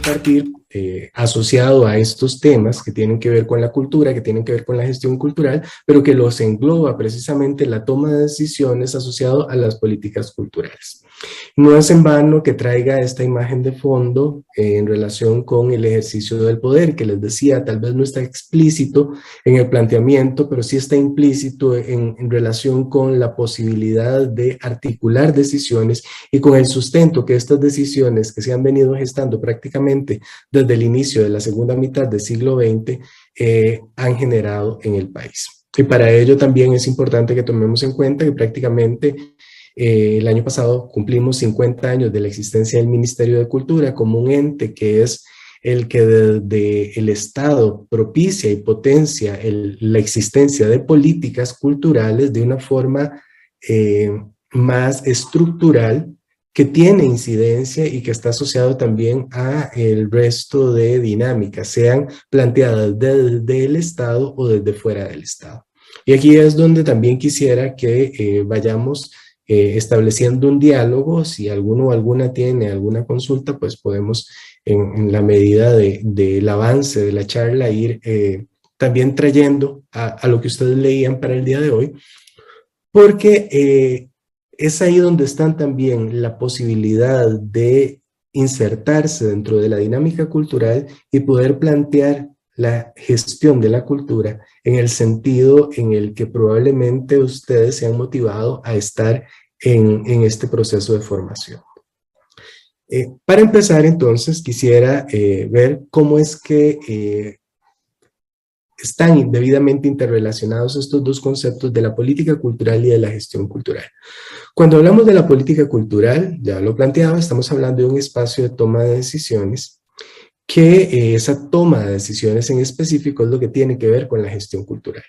impartir asociado a estos temas que tienen que ver con la cultura, que tienen que ver con la gestión cultural, pero que los engloba precisamente la toma de decisiones asociado a las políticas culturales. No es en vano que traiga esta imagen de fondo en relación con el ejercicio del poder, que les decía, tal vez no está explícito en el planteamiento, pero sí está implícito en relación con la posibilidad de articular decisiones y con el sustento que estas decisiones que se han venido gestando prácticamente desde el inicio de la segunda mitad del siglo XX han generado en el país. Y para ello también es importante que tomemos en cuenta que prácticamente el año pasado cumplimos 50 años de la existencia del Ministerio de Cultura como un ente que es el que desde el Estado propicia y potencia la existencia de políticas culturales de una forma más estructural, que tiene incidencia y que está asociado también a el resto de dinámicas, sean planteadas desde el Estado o desde fuera del Estado. Y aquí es donde también quisiera que vayamos estableciendo un diálogo. Si alguno o alguna tiene alguna consulta, pues podemos en la medida del avance de la charla ir también trayendo a lo que ustedes leían para el día de hoy, porque es ahí donde están también la posibilidad de insertarse dentro de la dinámica cultural y poder plantear la gestión de la cultura en el sentido en el que probablemente ustedes se han motivado a estar en este proceso de formación. Para empezar, entonces, quisiera ver cómo es que están debidamente interrelacionados estos dos conceptos de la política cultural y de la gestión cultural. Cuando hablamos de la política cultural, ya lo planteaba, estamos hablando de un espacio de toma de decisiones, que esa toma de decisiones en específico es lo que tiene que ver con la gestión cultural.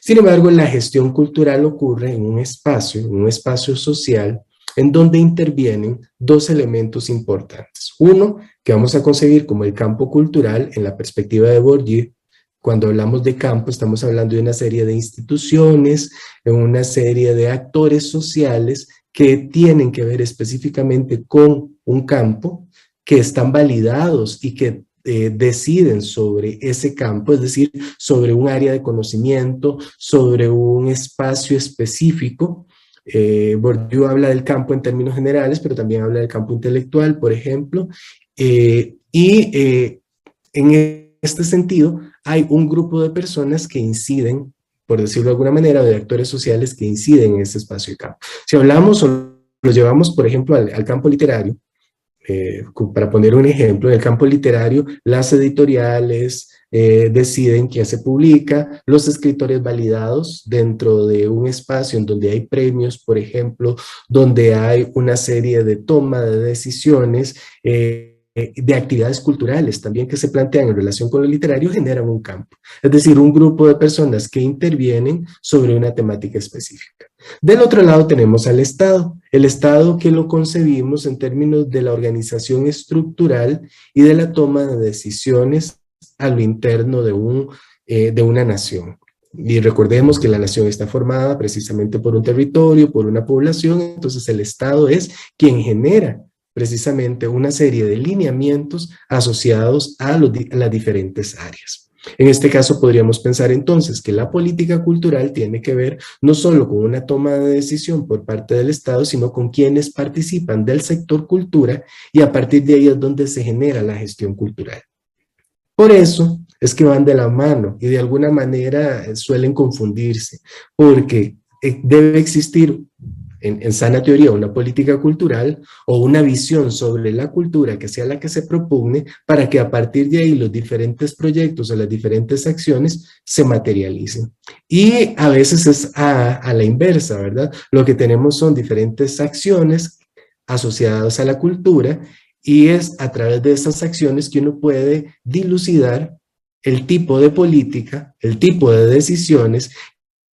Sin embargo, la gestión cultural ocurre en un espacio social, en donde intervienen dos elementos importantes. Uno, que vamos a concebir como el campo cultural en la perspectiva de Bourdieu. Cuando hablamos de campo, estamos hablando de una serie de instituciones, de una serie de actores sociales que tienen que ver específicamente con un campo, que están validados y que deciden sobre ese campo, es decir, sobre un área de conocimiento, sobre un espacio específico. Bourdieu habla del campo en términos generales, pero también habla del campo intelectual, por ejemplo, en este sentido hay un grupo de personas que inciden, por decirlo de alguna manera, de actores sociales que inciden en ese espacio de campo. Si hablamos o lo llevamos, por ejemplo, al campo literario, para poner un ejemplo, en el campo literario, las editoriales deciden quién se publica, los escritores validados dentro de un espacio en donde hay premios, por ejemplo, donde hay una serie de toma de decisiones, de actividades culturales también que se plantean en relación con lo literario, generan un campo, es decir, un grupo de personas que intervienen sobre una temática específica. Del otro lado tenemos al Estado, el Estado que lo concebimos en términos de la organización estructural y de la toma de decisiones a lo interno de una nación. Y recordemos que la nación está formada precisamente por un territorio, por una población, entonces el Estado es quien genera precisamente una serie de lineamientos asociados a las diferentes áreas. En este caso podríamos pensar entonces que la política cultural tiene que ver no solo con una toma de decisión por parte del Estado, sino con quienes participan del sector cultura, y a partir de ahí es donde se genera la gestión cultural. Por eso es que van de la mano y de alguna manera suelen confundirse, porque debe existir en sana teoría una política cultural o una visión sobre la cultura que sea la que se propugne, para que a partir de ahí los diferentes proyectos o las diferentes acciones se materialicen. Y a veces es a la inversa, ¿verdad? Lo que tenemos son diferentes acciones asociadas a la cultura, y es a través de esas acciones que uno puede dilucidar el tipo de política, el tipo de decisiones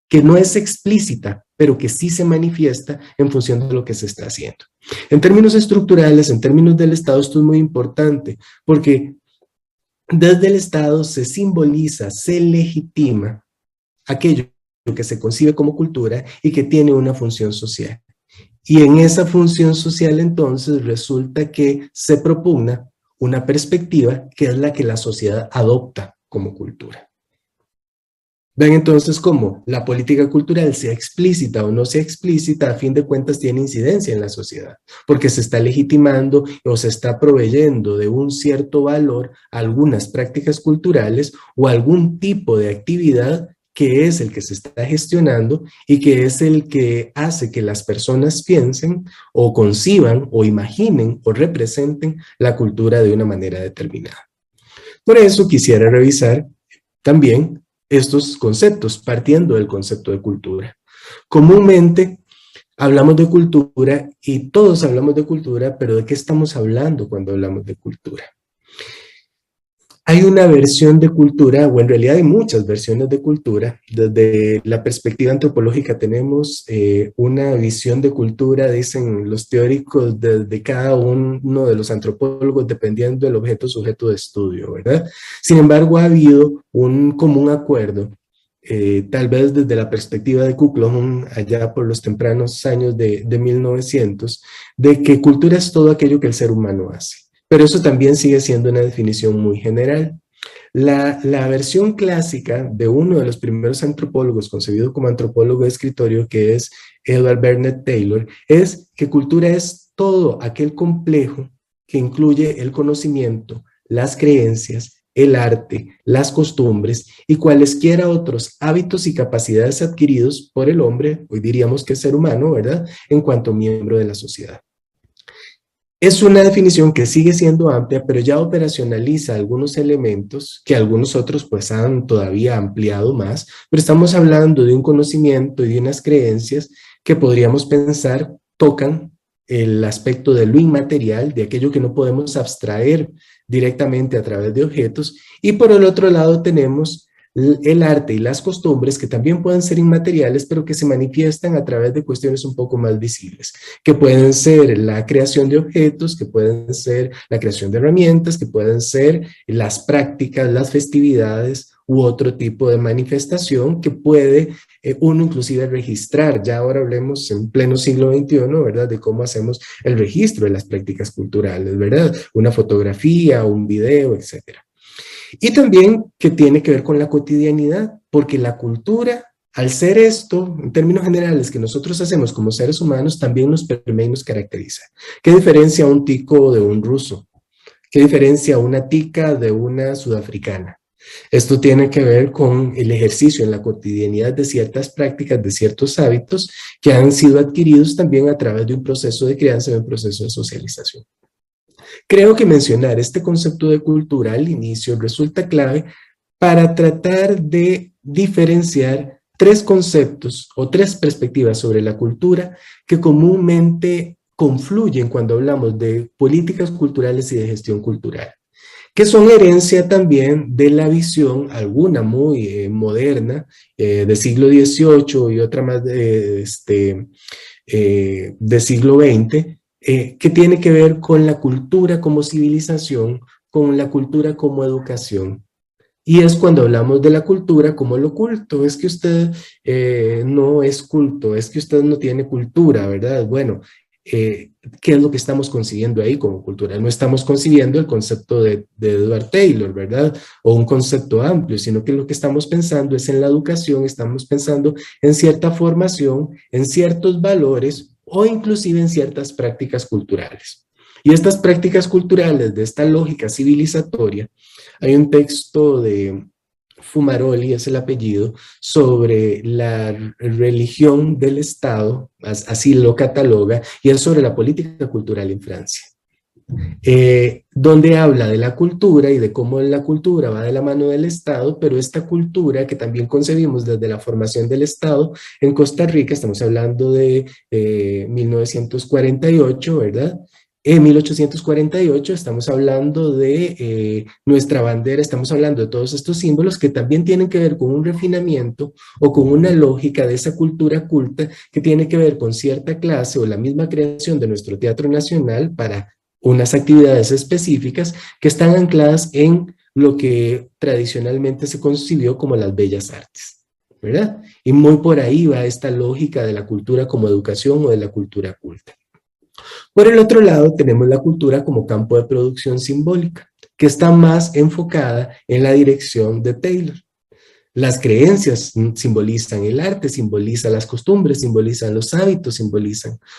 que no es explícita, pero que sí se manifiesta en función de lo que se está haciendo. En términos estructurales, en términos del Estado, esto es muy importante, porque desde el Estado se simboliza, se legitima aquello que se concibe como cultura y que tiene una función social. Y en esa función social, entonces, resulta que se propugna una perspectiva que es la que la sociedad adopta como cultura. Ven entonces cómo la política cultural, sea explícita o no sea explícita, a fin de cuentas tiene incidencia en la sociedad, porque se está legitimando o se está proveyendo de un cierto valor a algunas prácticas culturales o algún tipo de actividad que es el que se está gestionando y que es el que hace que las personas piensen o conciban o imaginen o representen la cultura de una manera determinada. Por eso quisiera revisar también estos conceptos, partiendo del concepto de cultura. Comúnmente hablamos de cultura y todos hablamos de cultura, pero ¿de qué estamos hablando cuando hablamos de cultura? Hay una versión de cultura, o en realidad hay muchas versiones de cultura. Desde la perspectiva antropológica tenemos una visión de cultura, dicen los teóricos, de cada uno de los antropólogos, dependiendo del objeto sujeto de estudio, ¿verdad? Sin embargo, ha habido un común acuerdo, tal vez desde la perspectiva de Kuklon, allá por los tempranos años de 1900, de que cultura es todo aquello que el ser humano hace. Pero eso también sigue siendo una definición muy general. La versión clásica de uno de los primeros antropólogos, concebido como antropólogo de escritorio, que es Edward Bernard Taylor, es que cultura es todo aquel complejo que incluye el conocimiento, las creencias, el arte, las costumbres y cualesquiera otros hábitos y capacidades adquiridos por el hombre, hoy diríamos que es ser humano, ¿verdad?, en cuanto miembro de la sociedad. Es una definición que sigue siendo amplia, pero ya operacionaliza algunos elementos que algunos otros pues han todavía ampliado más, pero estamos hablando de un conocimiento y de unas creencias que podríamos pensar tocan el aspecto de lo inmaterial, de aquello que no podemos abstraer directamente a través de objetos, y por el otro lado tenemos el arte y las costumbres que también pueden ser inmateriales, pero que se manifiestan a través de cuestiones un poco más visibles, que pueden ser la creación de objetos, que pueden ser la creación de herramientas, que pueden ser las prácticas, las festividades u otro tipo de manifestación que puede uno inclusive registrar. Ya ahora hablemos en pleno siglo XXI, ¿verdad?, de cómo hacemos el registro de las prácticas culturales, ¿verdad? Una fotografía, un video, etcétera. Y también que tiene que ver con la cotidianidad, porque la cultura, al ser esto, en términos generales, que nosotros hacemos como seres humanos, también nos permea y nos caracteriza. ¿Qué diferencia un tico de un ruso? ¿Qué diferencia una tica de una sudafricana? Esto tiene que ver con el ejercicio en la cotidianidad de ciertas prácticas, de ciertos hábitos que han sido adquiridos también a través de un proceso de crianza y un proceso de socialización. Creo que mencionar este concepto de cultura al inicio resulta clave para tratar de diferenciar tres conceptos o tres perspectivas sobre la cultura que comúnmente confluyen cuando hablamos de políticas culturales y de gestión cultural, que son herencia también de la visión, alguna muy moderna, del siglo XVIII y otra más del siglo XX, que tiene que ver con la cultura como civilización, con la cultura como educación. Y es cuando hablamos de la cultura como lo culto, es que usted no es culto, es que usted no tiene cultura, ¿verdad? Bueno, ¿qué es lo que estamos concibiendo ahí como cultura? No estamos concibiendo el concepto de Edward Taylor, ¿verdad? O un concepto amplio, sino que lo que estamos pensando es en la educación, estamos pensando en cierta formación, en ciertos valores o inclusive en ciertas prácticas culturales. Y estas prácticas culturales de esta lógica civilizatoria, hay un texto de Fumaroli, es el apellido, sobre la religión del Estado, así lo cataloga, y es sobre la política cultural en Francia. Donde habla de la cultura y de cómo la cultura va de la mano del Estado, pero esta cultura que también concebimos desde la formación del Estado en Costa Rica, estamos hablando de 1948, ¿verdad? En 1848 estamos hablando de nuestra bandera, estamos hablando de todos estos símbolos que también tienen que ver con un refinamiento o con una lógica de esa cultura culta que tiene que ver con cierta clase o la misma creación de nuestro Teatro Nacional para unas actividades específicas que están ancladas en lo que tradicionalmente se concibió como las bellas artes, ¿verdad? Y muy por ahí va esta lógica de la cultura como educación o de la cultura culta. Por el otro lado, tenemos la cultura como campo de producción simbólica, que está más enfocada en la dirección de Taylor. Las creencias simbolizan el arte, simbolizan las costumbres, simbolizan los hábitos,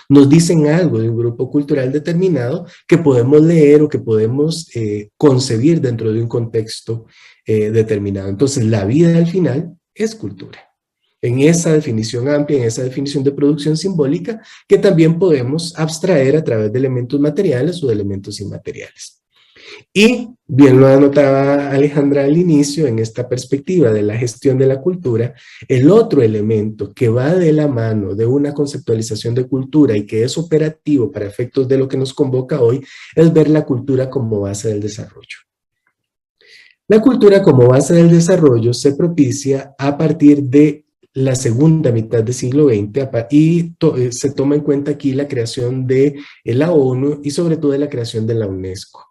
nos dicen algo de un grupo cultural determinado que podemos leer o que podemos concebir dentro de un contexto determinado. Entonces, la vida al final es cultura. En esa definición amplia, en esa definición de producción simbólica, que también podemos abstraer a través de elementos materiales o de elementos inmateriales. Y bien lo anotaba Alejandra al inicio, en esta perspectiva de la gestión de la cultura, el otro elemento que va de la mano de una conceptualización de cultura y que es operativo para efectos de lo que nos convoca hoy, es ver la cultura como base del desarrollo. La cultura como base del desarrollo se propicia a partir de la segunda mitad del siglo XX y se toma en cuenta aquí la creación de la ONU y sobre todo de la creación de la UNESCO,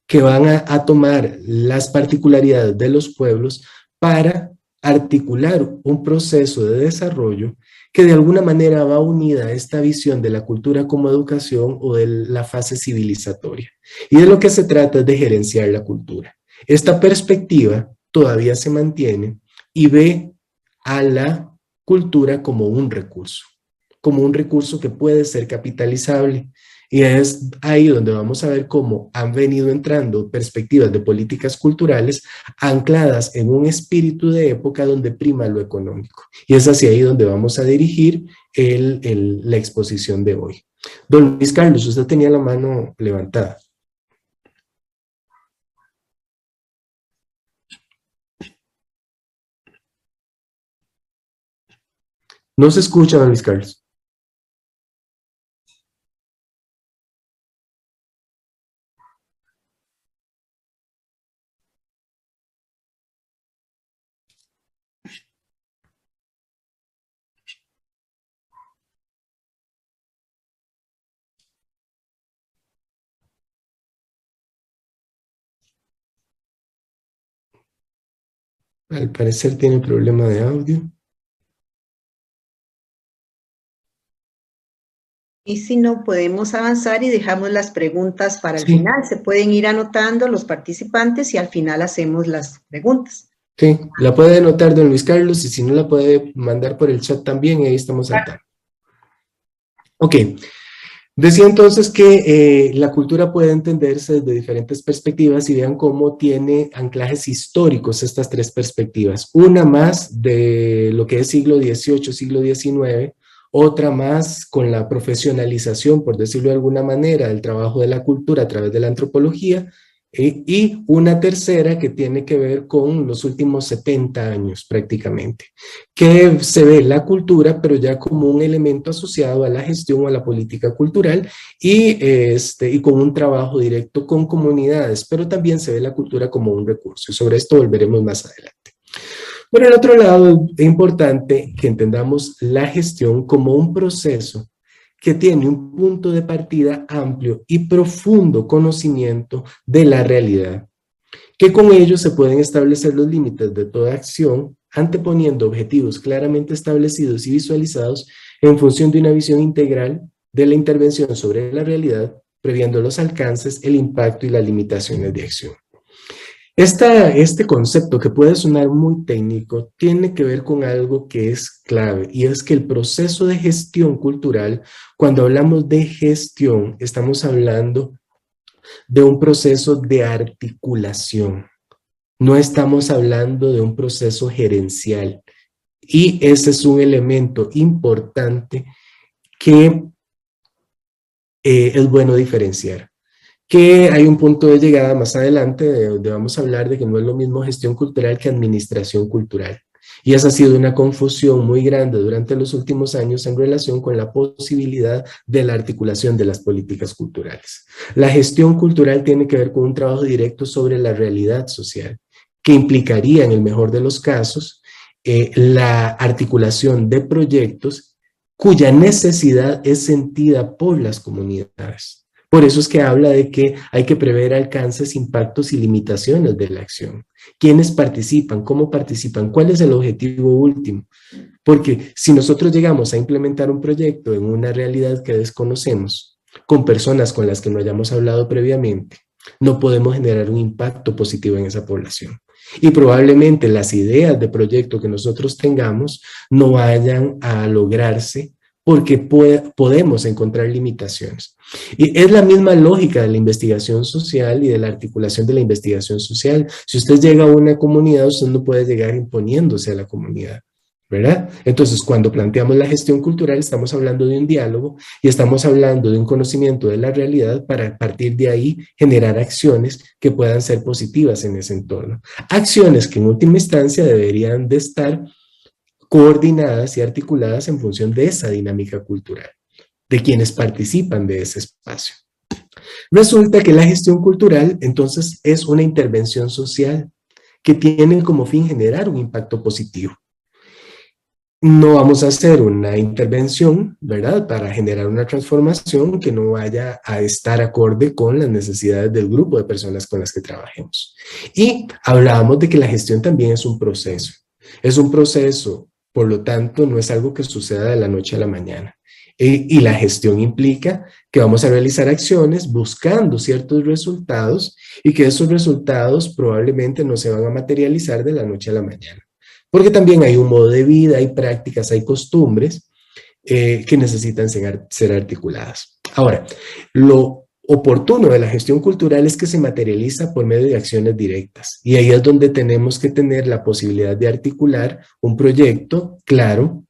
que van a tomar las particularidades de los pueblos para articular un proceso de desarrollo que de alguna manera va unida a esta visión de la cultura como educación o de la fase civilizatoria. Y de lo que se trata es de gerenciar la cultura. Esta perspectiva todavía se mantiene y ve a la cultura como un recurso que puede ser capitalizable. Y es ahí donde vamos a ver cómo han venido entrando perspectivas de políticas culturales ancladas en un espíritu de época donde prima lo económico. Y es hacia ahí donde vamos a dirigir la exposición de hoy. Don Luis Carlos, usted tenía la mano levantada. No se escucha, don Luis Carlos. Al parecer tiene problema de audio. Y si no, podemos avanzar y dejamos las preguntas para el Sí. final. Se pueden ir anotando los participantes y al final hacemos las preguntas. Sí, la puede anotar don Luis Carlos y si no la puede mandar por el chat también, ahí estamos al tanto. Ok, decía entonces que la cultura puede entenderse desde diferentes perspectivas y vean cómo tiene anclajes históricos estas tres perspectivas. Una más de lo que es siglo XVIII, siglo XIX, otra más con la profesionalización, por decirlo de alguna manera, del trabajo de la cultura a través de la antropología, y una tercera que tiene que ver con los últimos 70 años prácticamente, que se ve la cultura pero ya como un elemento asociado a la gestión o a la política cultural y con un trabajo directo con comunidades, pero también se ve la cultura como un recurso y sobre esto volveremos más adelante. Por el otro lado, es importante que entendamos la gestión como un proceso que tiene un punto de partida amplio y profundo conocimiento de la realidad, que con ello se pueden establecer los límites de toda acción, anteponiendo objetivos claramente establecidos y visualizados en función de una visión integral de la intervención sobre la realidad, previendo los alcances, el impacto y las limitaciones de acción. Este concepto, que puede sonar muy técnico, tiene que ver con algo que es clave, y es que el proceso de gestión cultural, cuando hablamos de gestión, estamos hablando de un proceso de articulación. No estamos hablando de un proceso gerencial. Y ese es un elemento importante que es bueno diferenciar. Que hay un punto de llegada más adelante donde vamos a hablar de que no es lo mismo gestión cultural que administración cultural. Y esa ha sido una confusión muy grande durante los últimos años en relación con la posibilidad de la articulación de las políticas culturales. La gestión cultural tiene que ver con un trabajo directo sobre la realidad social, que implicaría, en el mejor de los casos, la articulación de proyectos cuya necesidad es sentida por las comunidades. Por eso es que habla de que hay que prever alcances, impactos y limitaciones de la acción. ¿Quiénes participan? ¿Cómo participan? ¿Cuál es el objetivo último? Porque si nosotros llegamos a implementar un proyecto en una realidad que desconocemos con personas con las que no hayamos hablado previamente, no podemos generar un impacto positivo en esa población. Y probablemente las ideas de proyecto que nosotros tengamos no vayan a lograrse porque podemos encontrar limitaciones. Y es la misma lógica de la investigación social y de la articulación de la investigación social. Si usted llega a una comunidad, usted no puede llegar imponiéndose a la comunidad, ¿verdad? Entonces, cuando planteamos la gestión cultural, estamos hablando de un diálogo y estamos hablando de un conocimiento de la realidad para a partir de ahí generar acciones que puedan ser positivas en ese entorno. Acciones que en última instancia deberían de estar coordinadas y articuladas en función de esa dinámica cultural, de quienes participan de ese espacio. Resulta que la gestión cultural, entonces, es una intervención social que tiene como fin generar un impacto positivo. No vamos a hacer una intervención, ¿verdad?, para generar una transformación que no vaya a estar acorde con las necesidades del grupo de personas con las que trabajemos. Y hablábamos de que la gestión también es un proceso. Es un proceso, por lo tanto, no es algo que suceda de la noche a la mañana. Y la gestión implica que vamos a realizar acciones buscando ciertos resultados y que esos resultados probablemente no se van a materializar de la noche a la mañana. Porque también hay un modo de vida, hay prácticas, hay costumbres que necesitan ser articuladas. Ahora, lo oportuno de la gestión cultural es que se materializa por medio de acciones directas. Y ahí es donde tenemos que tener la posibilidad de articular un proyecto claro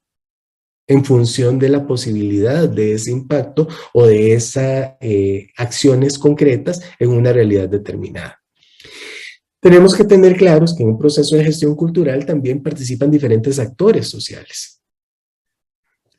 en función de la posibilidad de ese impacto o de esas acciones concretas en una realidad determinada. Tenemos que tener claros que en un proceso de gestión cultural también participan diferentes actores sociales.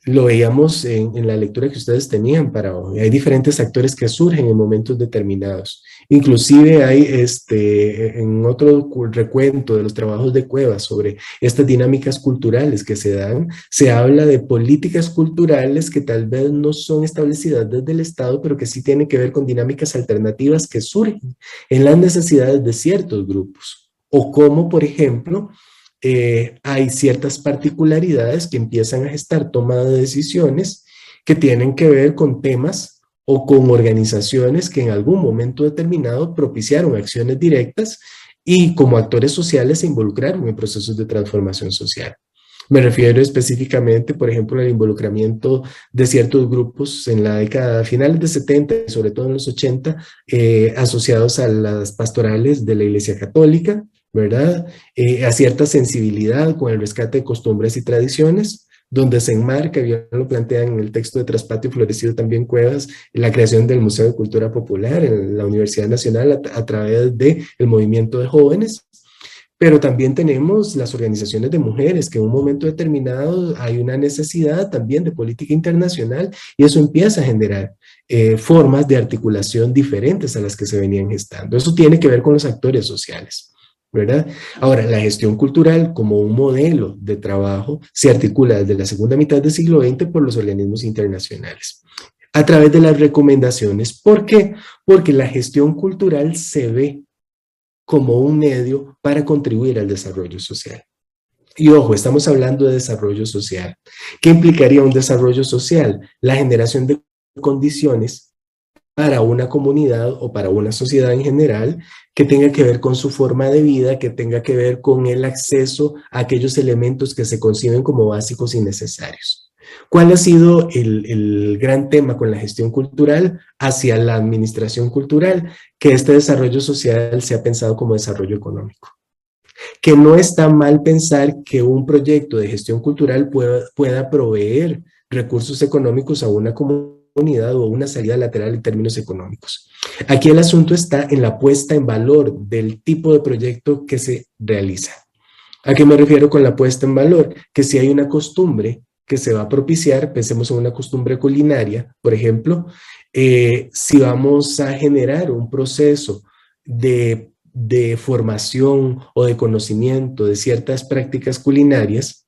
Lo veíamos en la lectura que ustedes tenían para hoy. Hay diferentes actores que surgen en momentos determinados. Inclusive hay en otro recuento de los trabajos de Cuevas sobre estas dinámicas culturales que se dan, se habla de políticas culturales que tal vez no son establecidas desde el Estado, pero que sí tienen que ver con dinámicas alternativas que surgen en las necesidades de ciertos grupos. O como, por ejemplo, hay ciertas particularidades que empiezan a gestar toma de decisiones que tienen que ver con temas o con organizaciones que en algún momento determinado propiciaron acciones directas y como actores sociales se involucraron en procesos de transformación social. Me refiero específicamente, por ejemplo, al involucramiento de ciertos grupos en la década finales de 70 y sobre todo en los 80, asociados a las pastorales de la Iglesia Católica, ¿verdad? A cierta sensibilidad con el rescate de costumbres y tradiciones, donde se enmarca, bien lo plantean en el texto de Traspatio Florecido también Cuevas, la creación del Museo de Cultura Popular en la Universidad Nacional a través del movimiento de jóvenes. Pero también tenemos las organizaciones de mujeres, que en un momento determinado hay una necesidad también de política internacional y eso empieza a generar formas de articulación diferentes a las que se venían gestando. Eso tiene que ver con los actores sociales, ¿verdad? Ahora, la gestión cultural como un modelo de trabajo se articula desde la segunda mitad del siglo XX por los organismos internacionales, a través de las recomendaciones. ¿Por qué? Porque la gestión cultural se ve como un medio para contribuir al desarrollo social. Y ojo, estamos hablando de desarrollo social. ¿Qué implicaría un desarrollo social? La generación de condiciones para una comunidad o para una sociedad en general que tenga que ver con su forma de vida, que tenga que ver con el acceso a aquellos elementos que se conciben como básicos y necesarios. ¿Cuál ha sido el gran tema con la gestión cultural hacia la administración cultural? Que este desarrollo social se ha pensado como desarrollo económico. Que no está mal pensar que un proyecto de gestión cultural pueda proveer recursos económicos a una comunidad o una salida lateral en términos económicos. Aquí el asunto está en la puesta en valor del tipo de proyecto que se realiza. ¿A qué me refiero con la puesta en valor? Que si hay una costumbre que se va a propiciar, pensemos en una costumbre culinaria, por ejemplo, si vamos a generar un proceso de formación o de conocimiento de ciertas prácticas culinarias,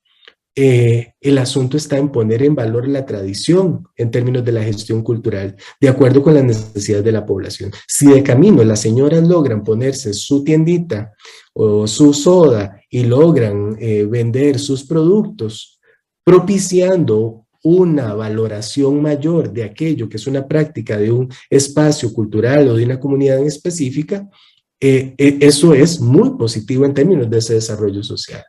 el asunto está en poner en valor la tradición en términos de la gestión cultural, de acuerdo con las necesidades de la población. Si de camino las señoras logran ponerse su tiendita o su soda y logran vender sus productos, propiciando una valoración mayor de aquello que es una práctica de un espacio cultural o de una comunidad en específica, eso es muy positivo en términos de ese desarrollo social.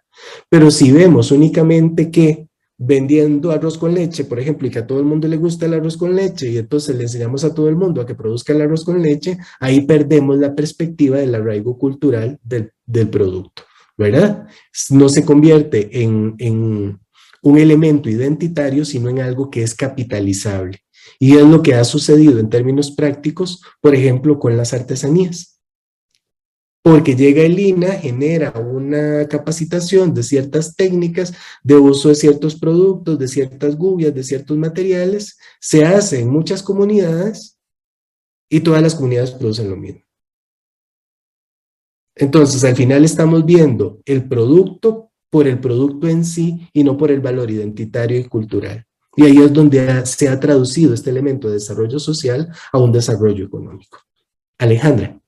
Pero si vemos únicamente que vendiendo arroz con leche, por ejemplo, y que a todo el mundo le gusta el arroz con leche, y entonces le enseñamos a todo el mundo a que produzca el arroz con leche, ahí perdemos la perspectiva del arraigo cultural del producto, ¿verdad? No se convierte en un elemento identitario, sino en algo que es capitalizable. Y es lo que ha sucedido en términos prácticos, por ejemplo, con las artesanías. Porque llega el INA, genera una capacitación de ciertas técnicas de uso de ciertos productos, de ciertas gubias, de ciertos materiales, se hace en muchas comunidades y todas las comunidades producen lo mismo. Entonces, al final estamos viendo el producto por el producto en sí y no por el valor identitario y cultural. Y ahí es donde se ha traducido este elemento de desarrollo social a un desarrollo económico. Alejandra.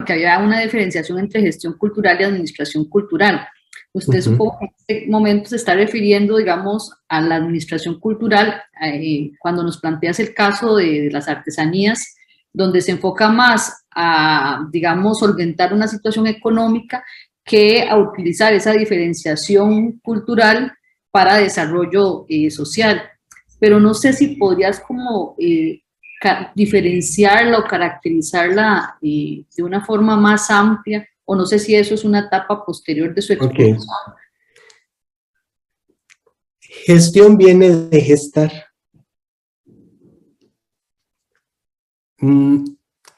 Que había una diferenciación entre gestión cultural y administración cultural. Usted supongo que en este momento se está refiriendo, digamos, a la administración cultural cuando nos planteas el caso de las artesanías, donde se enfoca más a, digamos, solventar una situación económica que a utilizar esa diferenciación cultural para desarrollo social. Pero no sé si podrías como diferenciarla o caracterizarla de una forma más amplia, o no sé si eso es una etapa posterior de su exposición. Okay. Gestión viene de gestar.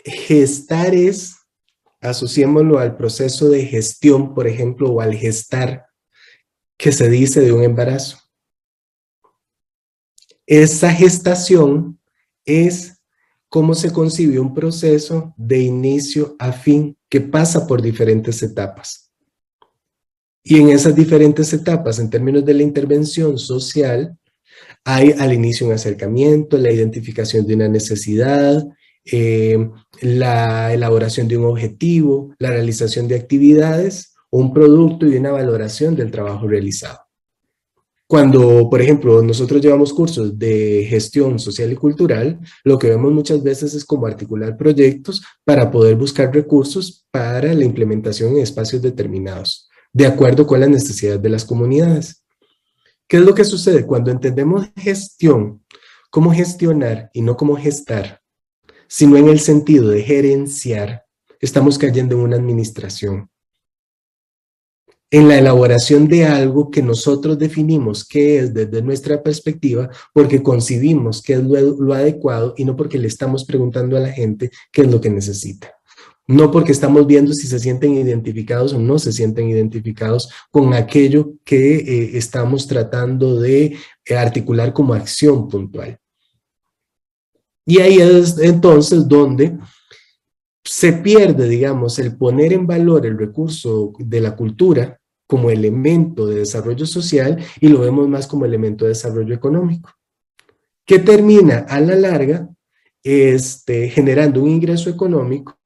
Gestar es, asociémoslo al proceso de gestión, por ejemplo, o al gestar, que se dice de un embarazo. Esa gestación es cómo se concibe un proceso de inicio a fin que pasa por diferentes etapas. Y en esas diferentes etapas, en términos de la intervención social, hay al inicio un acercamiento, la identificación de una necesidad, la elaboración de un objetivo, la realización de actividades, un producto y una valoración del trabajo realizado. Cuando, por ejemplo, nosotros llevamos cursos de gestión social y cultural, lo que vemos muchas veces es cómo articular proyectos para poder buscar recursos para la implementación en espacios determinados, de acuerdo con las necesidades de las comunidades. ¿Qué es lo que sucede? Cuando entendemos gestión, cómo gestionar y no cómo gestar, sino en el sentido de gerenciar, estamos cayendo en una administración. En la elaboración de algo que nosotros definimos qué es desde nuestra perspectiva, porque concibimos qué es lo adecuado y no porque le estamos preguntando a la gente qué es lo que necesita. No porque estamos viendo si se sienten identificados o no se sienten identificados con aquello que estamos tratando de articular como acción puntual. Y ahí es entonces donde se pierde, digamos, el poner en valor el recurso de la cultura como elemento de desarrollo social y lo vemos más como elemento de desarrollo económico, que termina a la larga generando un ingreso económico,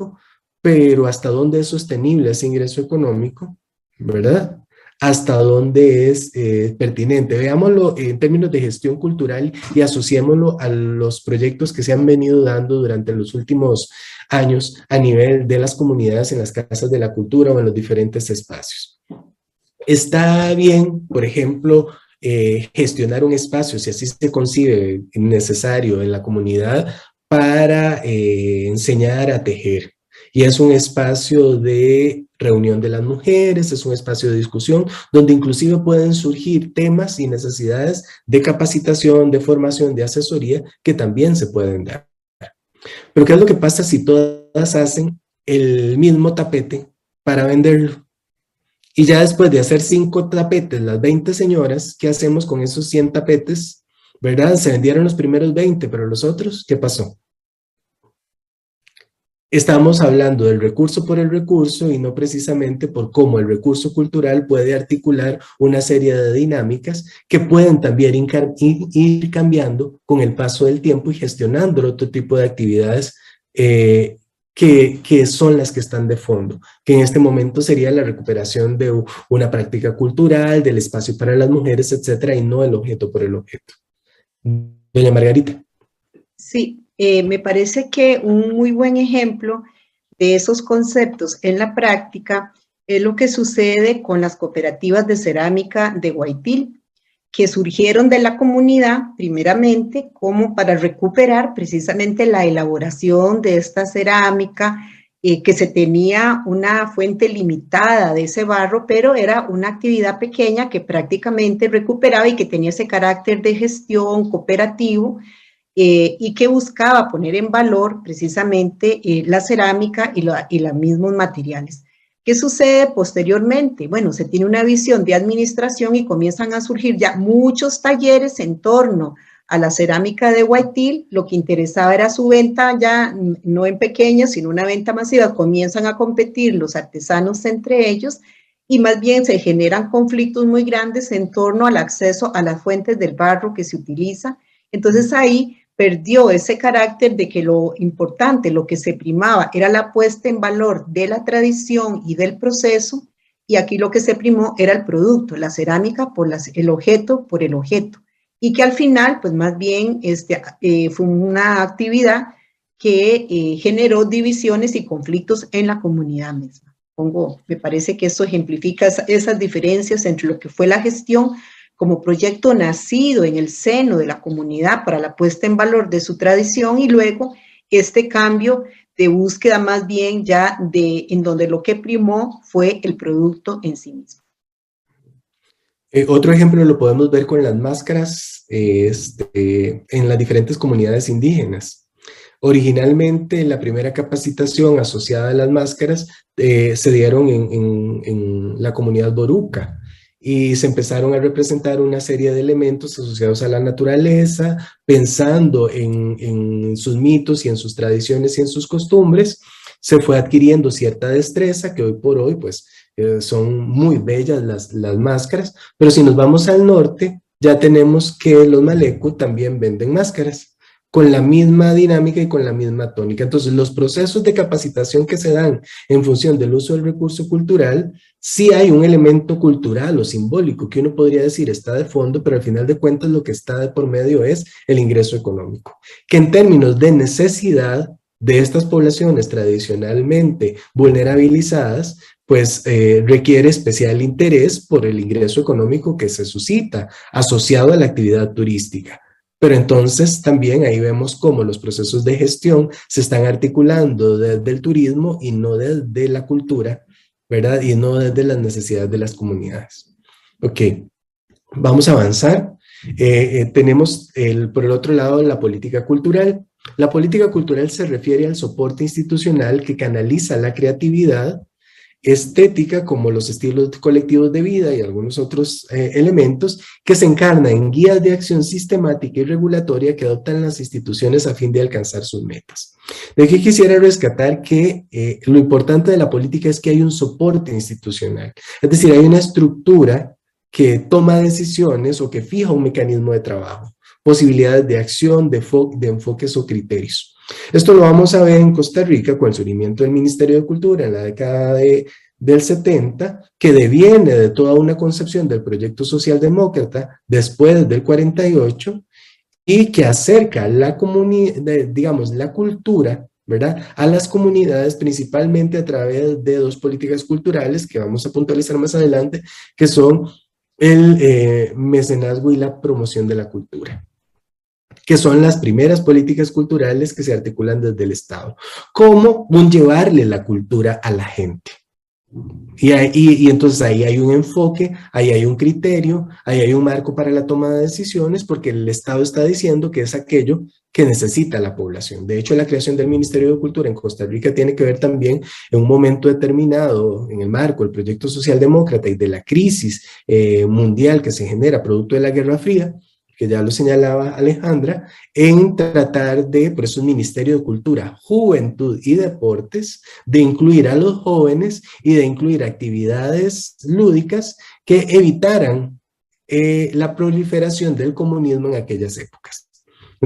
pero hasta dónde es sostenible ese ingreso económico, ¿verdad? Hasta dónde es pertinente. Veámoslo en términos de gestión cultural y asociémoslo a los proyectos que se han venido dando durante los últimos años a nivel de las comunidades en las casas de la cultura o en los diferentes espacios. Está bien, por ejemplo, gestionar un espacio, si así se concibe necesario en la comunidad, para enseñar a tejer. Y es un espacio de reunión de las mujeres, es un espacio de discusión, donde inclusive pueden surgir temas y necesidades de capacitación, de formación, de asesoría, que también se pueden dar. Pero ¿qué es lo que pasa si todas hacen el mismo tapete para venderlo? Y ya después de hacer 5 tapetes, las 20 señoras, ¿qué hacemos con esos 100 tapetes? ¿Verdad? Se vendieron los primeros 20, pero los otros, ¿qué pasó? Estamos hablando del recurso por el recurso y no precisamente por cómo el recurso cultural puede articular una serie de dinámicas que pueden también ir cambiando con el paso del tiempo y gestionando otro tipo de actividades que son las que están de fondo, que en este momento sería la recuperación de una práctica cultural, del espacio para las mujeres, etcétera, y no el objeto por el objeto. Doña Margarita. Sí, me parece que un muy buen ejemplo de esos conceptos en la práctica es lo que sucede con las cooperativas de cerámica de Guaitil, que surgieron de la comunidad primeramente como para recuperar precisamente la elaboración de esta cerámica, que se tenía una fuente limitada de ese barro, pero era una actividad pequeña que prácticamente recuperaba y que tenía ese carácter de gestión cooperativo, y que buscaba poner en valor precisamente la cerámica y los mismos materiales. ¿Qué sucede posteriormente? Bueno, se tiene una visión de administración y comienzan a surgir ya muchos talleres en torno a la cerámica de Guaitil. Lo que interesaba era su venta ya no en pequeña, sino una venta masiva. Comienzan a competir los artesanos entre ellos y más bien se generan conflictos muy grandes en torno al acceso a las fuentes del barro que se utiliza. Entonces ahí perdió ese carácter de que lo importante, lo que se primaba, era la puesta en valor de la tradición y del proceso, y aquí lo que se primó era el producto, la cerámica por el objeto por el objeto, y que al final, pues más bien fue una actividad que generó divisiones y conflictos en la comunidad misma. Me parece que eso ejemplifica esas diferencias entre lo que fue la gestión como proyecto nacido en el seno de la comunidad para la puesta en valor de su tradición, y luego este cambio de búsqueda más bien ya en donde lo que primó fue el producto en sí mismo. Otro ejemplo lo podemos ver con las máscaras en las diferentes comunidades indígenas. Originalmente, la primera capacitación asociada a las máscaras se dieron en la comunidad boruca, y se empezaron a representar una serie de elementos asociados a la naturaleza, pensando en sus mitos y en sus tradiciones y en sus costumbres. Se fue adquiriendo cierta destreza que hoy por hoy pues son muy bellas las máscaras, pero si nos vamos al norte ya tenemos que los Maleku también venden máscaras con la misma dinámica y con la misma tónica. Entonces, los procesos de capacitación que se dan en función del uso del recurso cultural, sí hay un elemento cultural o simbólico que uno podría decir está de fondo, pero al final de cuentas lo que está de por medio es el ingreso económico, que en términos de necesidad de estas poblaciones tradicionalmente vulnerabilizadas, pues requiere especial interés por el ingreso económico que se suscita asociado a la actividad turística. Pero entonces también ahí vemos cómo los procesos de gestión se están articulando desde el turismo y no desde la cultura, ¿verdad? Y no desde las necesidades de las comunidades. Ok, vamos a avanzar. Tenemos por el otro lado la política cultural. La política cultural se refiere al soporte institucional que canaliza la creatividad estética, como los estilos colectivos de vida y algunos otros elementos, que se encarna en guías de acción sistemática y regulatoria que adoptan las instituciones a fin de alcanzar sus metas. De aquí quisiera rescatar que lo importante de la política es que hay un soporte institucional, es decir, hay una estructura que toma decisiones o que fija un mecanismo de trabajo, posibilidades de acción, de enfoques o criterios. Esto lo vamos a ver en Costa Rica con el surgimiento del Ministerio de Cultura en la década del 70, que deviene de toda una concepción del proyecto socialdemócrata después del 48 y que acerca la cultura, ¿verdad?, a las comunidades principalmente a través de dos políticas culturales que vamos a puntualizar más adelante, que son el mecenazgo y la promoción de la cultura, que son las primeras políticas culturales que se articulan desde el Estado, como un llevarle la cultura a la gente. Y entonces ahí hay un enfoque, ahí hay un criterio, ahí hay un marco para la toma de decisiones, porque el Estado está diciendo que es aquello que necesita la población. De hecho, la creación del Ministerio de Cultura en Costa Rica tiene que ver también en un momento determinado, en el marco del proyecto socialdemócrata y de la crisis mundial que se genera producto de la Guerra Fría, que ya lo señalaba Alejandra, en tratar de, por eso el Ministerio de Cultura, Juventud y Deportes, de incluir a los jóvenes y de incluir actividades lúdicas que evitaran la proliferación del comunismo en aquellas épocas.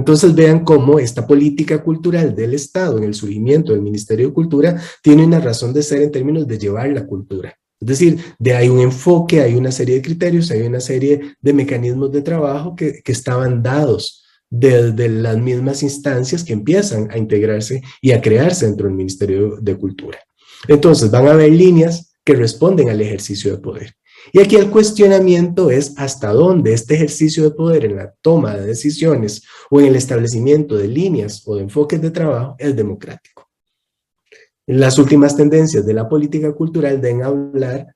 Entonces vean cómo esta política cultural del Estado en el surgimiento del Ministerio de Cultura tiene una razón de ser en términos de llevar la cultura. Es decir, hay un enfoque, hay una serie de criterios, hay una serie de mecanismos de trabajo que estaban dados desde las mismas instancias que empiezan a integrarse y a crearse dentro del Ministerio de Cultura. Entonces van a haber líneas que responden al ejercicio de poder. Y aquí el cuestionamiento es hasta dónde este ejercicio de poder en la toma de decisiones o en el establecimiento de líneas o de enfoques de trabajo es democrático. Las últimas tendencias de la política cultural deben hablar,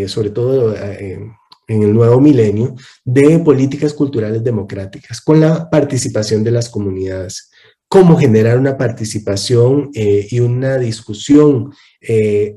sobre todo en el nuevo milenio, de políticas culturales democráticas, con la participación de las comunidades. Cómo generar una participación y una discusión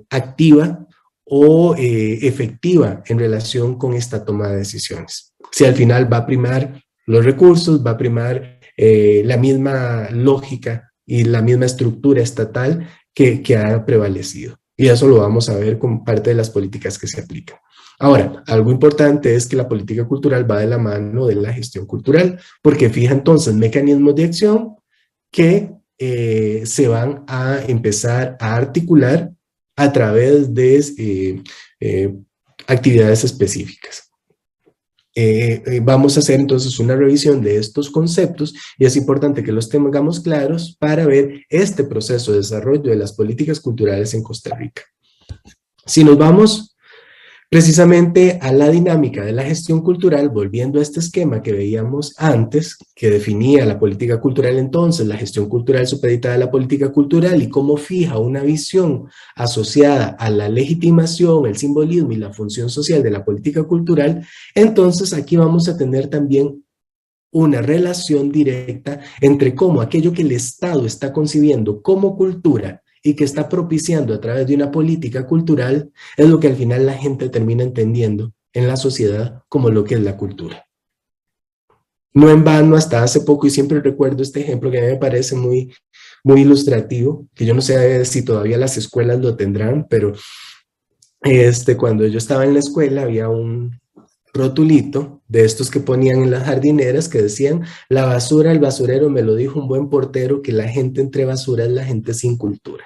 activa o efectiva en relación con esta toma de decisiones. Si al final va a primar los recursos, va a primar la misma lógica y la misma estructura estatal que ha prevalecido. Y eso lo vamos a ver como parte de las políticas que se aplican. Ahora, algo importante es que la política cultural va de la mano de la gestión cultural, porque fija entonces mecanismos de acción que se van a empezar a articular a través de actividades específicas. Vamos a hacer entonces una revisión de estos conceptos y es importante que los tengamos claros para ver este proceso de desarrollo de las políticas culturales en Costa Rica. Si nos vamos precisamente a la dinámica de la gestión cultural, volviendo a este esquema que veíamos antes, que definía la política cultural entonces, la gestión cultural supeditada a la política cultural y cómo fija una visión asociada a la legitimación, el simbolismo y la función social de la política cultural, entonces aquí vamos a tener también una relación directa entre cómo aquello que el Estado está concibiendo como cultura y que está propiciando a través de una política cultural es lo que al final la gente termina entendiendo en la sociedad como lo que es la cultura. No en vano, hasta hace poco, y siempre recuerdo este ejemplo que a mí me parece muy ilustrativo, que yo no sé si todavía las escuelas lo tendrán, pero cuando yo estaba en la escuela había un rotulito de estos que ponían en las jardineras que decían: la basura, el basurero me lo dijo un buen portero, que la gente entre basura es la gente sin cultura.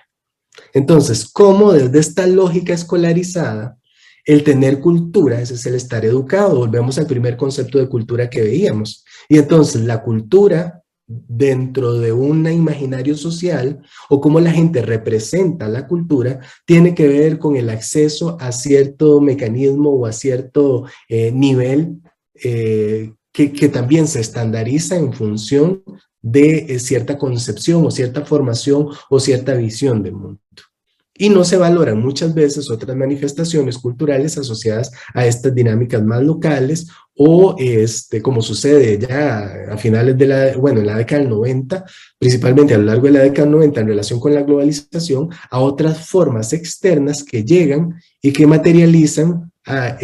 Entonces, ¿cómo desde esta lógica escolarizada, el tener cultura, ese es el estar educado? Volvemos al primer concepto de cultura que veíamos. Y entonces la cultura dentro de un imaginario social o cómo la gente representa la cultura tiene que ver con el acceso a cierto mecanismo o a cierto nivel que también se estandariza en función de cierta concepción o cierta formación o cierta visión del mundo. Y no se valoran muchas veces otras manifestaciones culturales asociadas a estas dinámicas más locales o como sucede ya a finales de en la década del 90, principalmente a lo largo de la década del 90 en relación con la globalización, a otras formas externas que llegan y que materializan a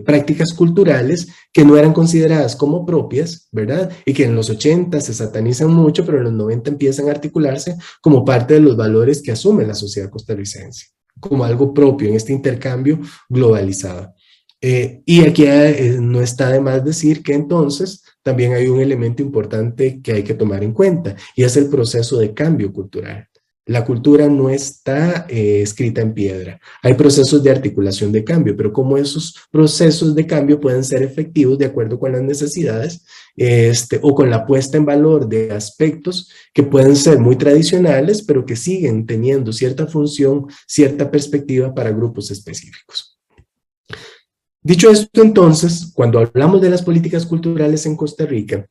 prácticas culturales que no eran consideradas como propias, ¿verdad? Y que en los 80 se satanizan mucho, pero en los 90 empiezan a articularse como parte de los valores que asume la sociedad costarricense, como algo propio en este intercambio globalizado. Y aquí no está de más decir que entonces también hay un elemento importante que hay que tomar en cuenta, y es el proceso de cambio cultural. La cultura no está escrita en piedra. Hay procesos de articulación de cambio, pero cómo esos procesos de cambio pueden ser efectivos de acuerdo con las necesidades o con la puesta en valor de aspectos que pueden ser muy tradicionales, pero que siguen teniendo cierta función, cierta perspectiva para grupos específicos. Dicho esto, entonces, cuando hablamos de las políticas culturales en Costa Rica,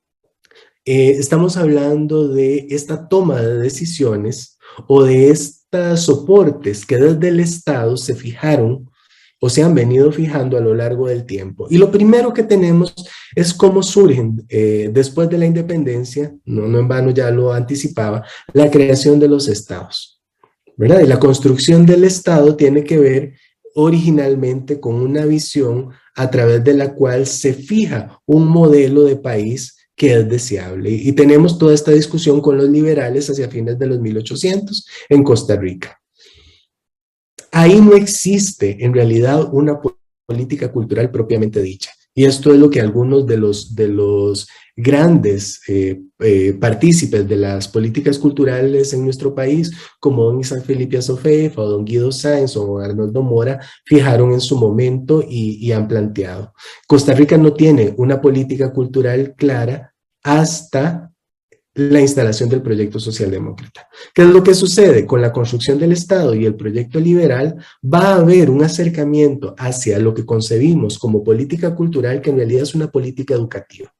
estamos hablando de esta toma de decisiones o de estos soportes que desde el Estado se fijaron o se han venido fijando a lo largo del tiempo. Y lo primero que tenemos es cómo surgen, después de la independencia, no en vano ya lo anticipaba, la creación de los estados, ¿verdad? Y la construcción del Estado tiene que ver originalmente con una visión a través de la cual se fija un modelo de país que es deseable. Y tenemos toda esta discusión con los liberales hacia fines de los 1800 en Costa Rica. Ahí no existe en realidad una política cultural propiamente dicha. Y esto es lo que algunos de los grandes partícipes de las políticas culturales en nuestro país, como don Isaac Felipe Asofefa, o don Guido Sáenz, o don Arnoldo Mora, fijaron en su momento y han planteado. Costa Rica no tiene una política cultural clara hasta la instalación del proyecto socialdemócrata. ¿Qué es lo que sucede? Con la construcción del Estado y el proyecto liberal va a haber un acercamiento hacia lo que concebimos como política cultural, que en realidad es una política educativa.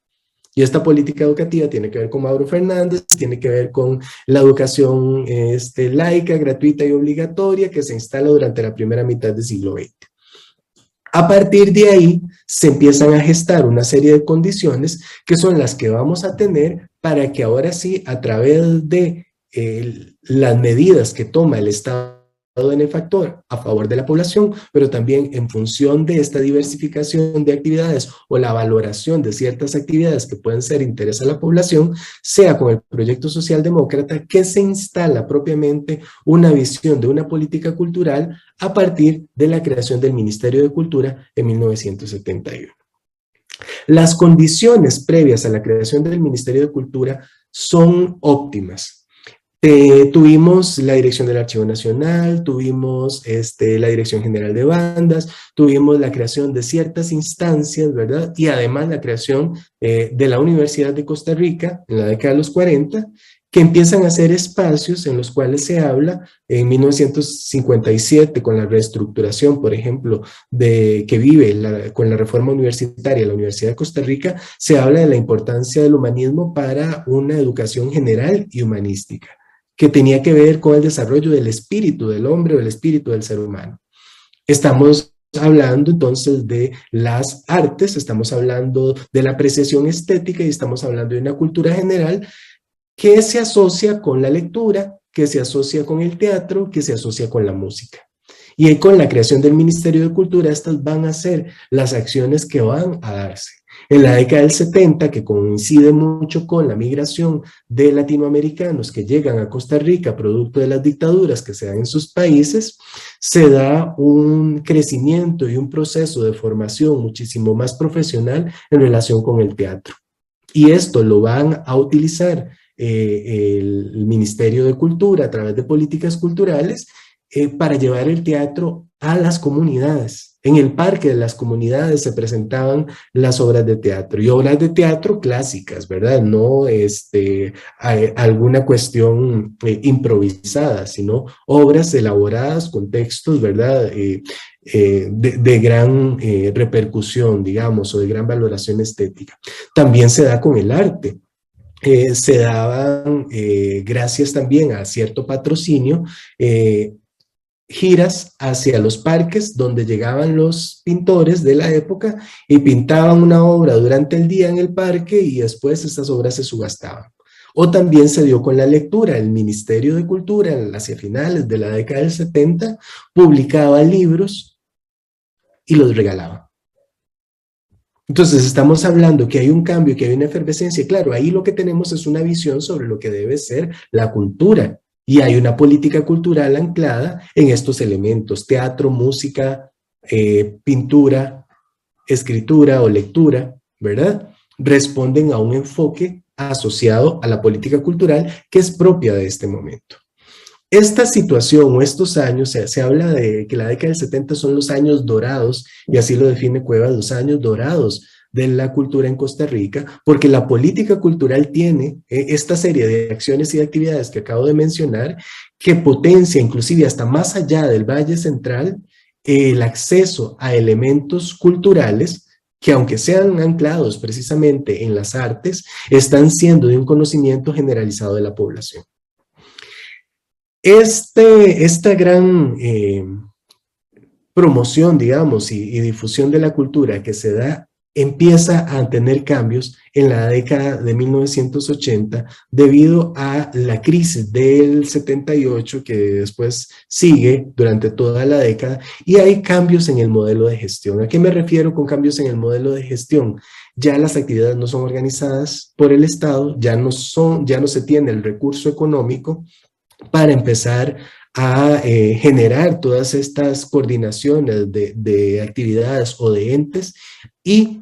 Y esta política educativa tiene que ver con Mauro Fernández, tiene que ver con la educación laica, gratuita y obligatoria que se instala durante la primera mitad del siglo XX. A partir de ahí se empiezan a gestar una serie de condiciones que son las que vamos a tener para que ahora sí, a través de las medidas que toma el Estado benefactor a favor de la población, pero también en función de esta diversificación de actividades o la valoración de ciertas actividades que pueden ser de interés a la población, sea con el proyecto socialdemócrata que se instala propiamente una visión de una política cultural a partir de la creación del Ministerio de Cultura en 1971. Las condiciones previas a la creación del Ministerio de Cultura son óptimas. Tuvimos la dirección del Archivo Nacional, tuvimos la Dirección General de Bandas, tuvimos la creación de ciertas instancias, ¿verdad? Y además la creación de la Universidad de Costa Rica en la década de los 40, que empiezan a ser espacios en los cuales se habla en 1957 con la reestructuración, por ejemplo, que vive con la reforma universitaria de la Universidad de Costa Rica, se habla de la importancia del humanismo para una educación general y humanística, que tenía que ver con el desarrollo del espíritu del hombre o el espíritu del ser humano. Estamos hablando entonces de las artes, estamos hablando de la apreciación estética y estamos hablando de una cultura general que se asocia con la lectura, que se asocia con el teatro, que se asocia con la música. Y con la creación del Ministerio de Cultura, estas van a ser las acciones que van a darse. En la década del 70, que coincide mucho con la migración de latinoamericanos que llegan a Costa Rica producto de las dictaduras que se dan en sus países, se da un crecimiento y un proceso de formación muchísimo más profesional en relación con el teatro. Y esto lo van a utilizar el Ministerio de Cultura a través de políticas culturales para llevar el teatro a las comunidades. En el parque de las comunidades se presentaban las obras de teatro, y obras de teatro clásicas, ¿verdad? No alguna cuestión improvisada, sino obras elaboradas con textos, ¿verdad? De gran repercusión, digamos, o de gran valoración estética. También se da con el arte. Se daban, gracias también a cierto patrocinio, giras hacia los parques donde llegaban los pintores de la época y pintaban una obra durante el día en el parque y después estas obras se subastaban. O también se dio con la lectura. El Ministerio de Cultura, hacia finales de la década del 70, publicaba libros y los regalaba. Entonces estamos hablando que hay un cambio, que hay una efervescencia. Claro, ahí lo que tenemos es una visión sobre lo que debe ser la cultura. Y hay una política cultural anclada en estos elementos: teatro, música, pintura, escritura o lectura, ¿verdad? Responden a un enfoque asociado a la política cultural que es propia de este momento. Esta situación o estos años, se habla de que la década del 70 son los años dorados, y así lo define Cuevas, los años dorados de la cultura en Costa Rica, porque la política cultural tiene esta serie de acciones y de actividades que acabo de mencionar, que potencia inclusive hasta más allá del Valle Central el acceso a elementos culturales que, aunque sean anclados precisamente en las artes, están siendo de un conocimiento generalizado de la población. Esta gran promoción, digamos, y difusión de la cultura que se da empieza a tener cambios en la década de 1980 debido a la crisis del 78 que después sigue durante toda la década, y hay cambios en el modelo de gestión. ¿A qué me refiero con cambios en el modelo de gestión? Ya las actividades no son organizadas por el Estado, ya no se tiene el recurso económico para empezar a generar todas estas coordinaciones de actividades o de entes, y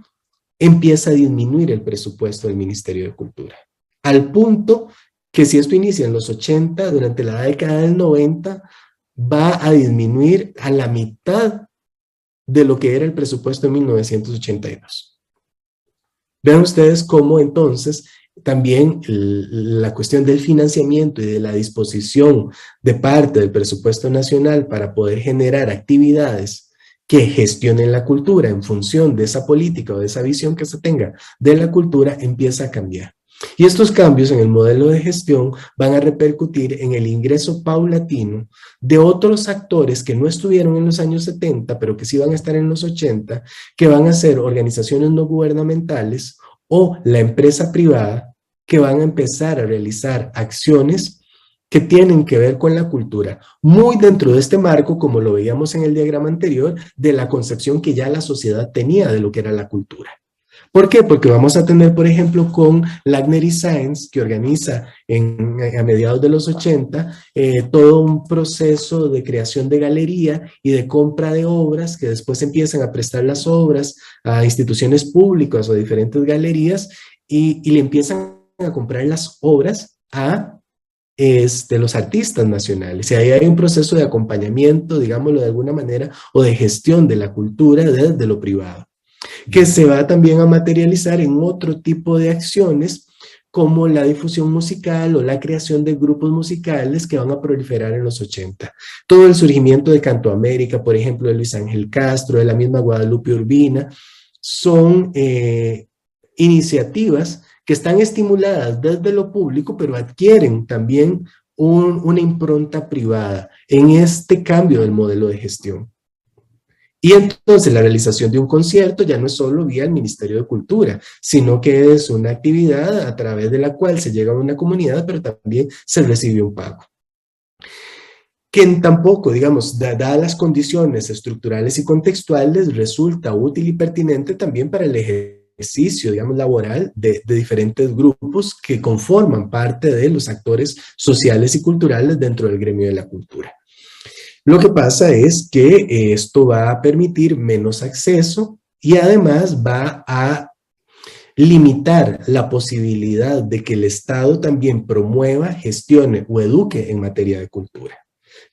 empieza a disminuir el presupuesto del Ministerio de Cultura. Al punto que si esto inicia en los 80, durante la década del 90, va a disminuir a la mitad de lo que era el presupuesto en 1982. Vean ustedes cómo entonces también la cuestión del financiamiento y de la disposición de parte del presupuesto nacional para poder generar actividades que gestionen la cultura en función de esa política o de esa visión que se tenga de la cultura empieza a cambiar. Y estos cambios en el modelo de gestión van a repercutir en el ingreso paulatino de otros actores que no estuvieron en los años 70, pero que sí van a estar en los 80, que van a ser organizaciones no gubernamentales o la empresa privada, que van a empezar a realizar acciones que tienen que ver con la cultura, muy dentro de este marco, como lo veíamos en el diagrama anterior, de la concepción que ya la sociedad tenía de lo que era la cultura. ¿Por qué? Porque vamos a tener, por ejemplo, con Lagner y Sáenz, que organiza a mediados de los 80 todo un proceso de creación de galería y de compra de obras, que después empiezan a prestar las obras a instituciones públicas o diferentes galerías y le empiezan a comprar las obras a los artistas nacionales. Y ahí hay un proceso de acompañamiento, digámoslo de alguna manera, o de gestión de la cultura desde lo privado, que se va también a materializar en otro tipo de acciones como la difusión musical o la creación de grupos musicales que van a proliferar en los 80. Todo el surgimiento de Canto América, por ejemplo, de Luis Ángel Castro, de la misma Guadalupe Urbina, son iniciativas que están estimuladas desde lo público, pero adquieren también una impronta privada en este cambio del modelo de gestión. Y entonces la realización de un concierto ya no es solo vía el Ministerio de Cultura, sino que es una actividad a través de la cual se llega a una comunidad, pero también se recibe un pago. Que tampoco, digamos, dadas las condiciones estructurales y contextuales, resulta útil y pertinente también para el ejercicio, digamos, laboral de diferentes grupos que conforman parte de los actores sociales y culturales dentro del gremio de la cultura. Lo que pasa es que esto va a permitir menos acceso y además va a limitar la posibilidad de que el Estado también promueva, gestione o eduque en materia de cultura,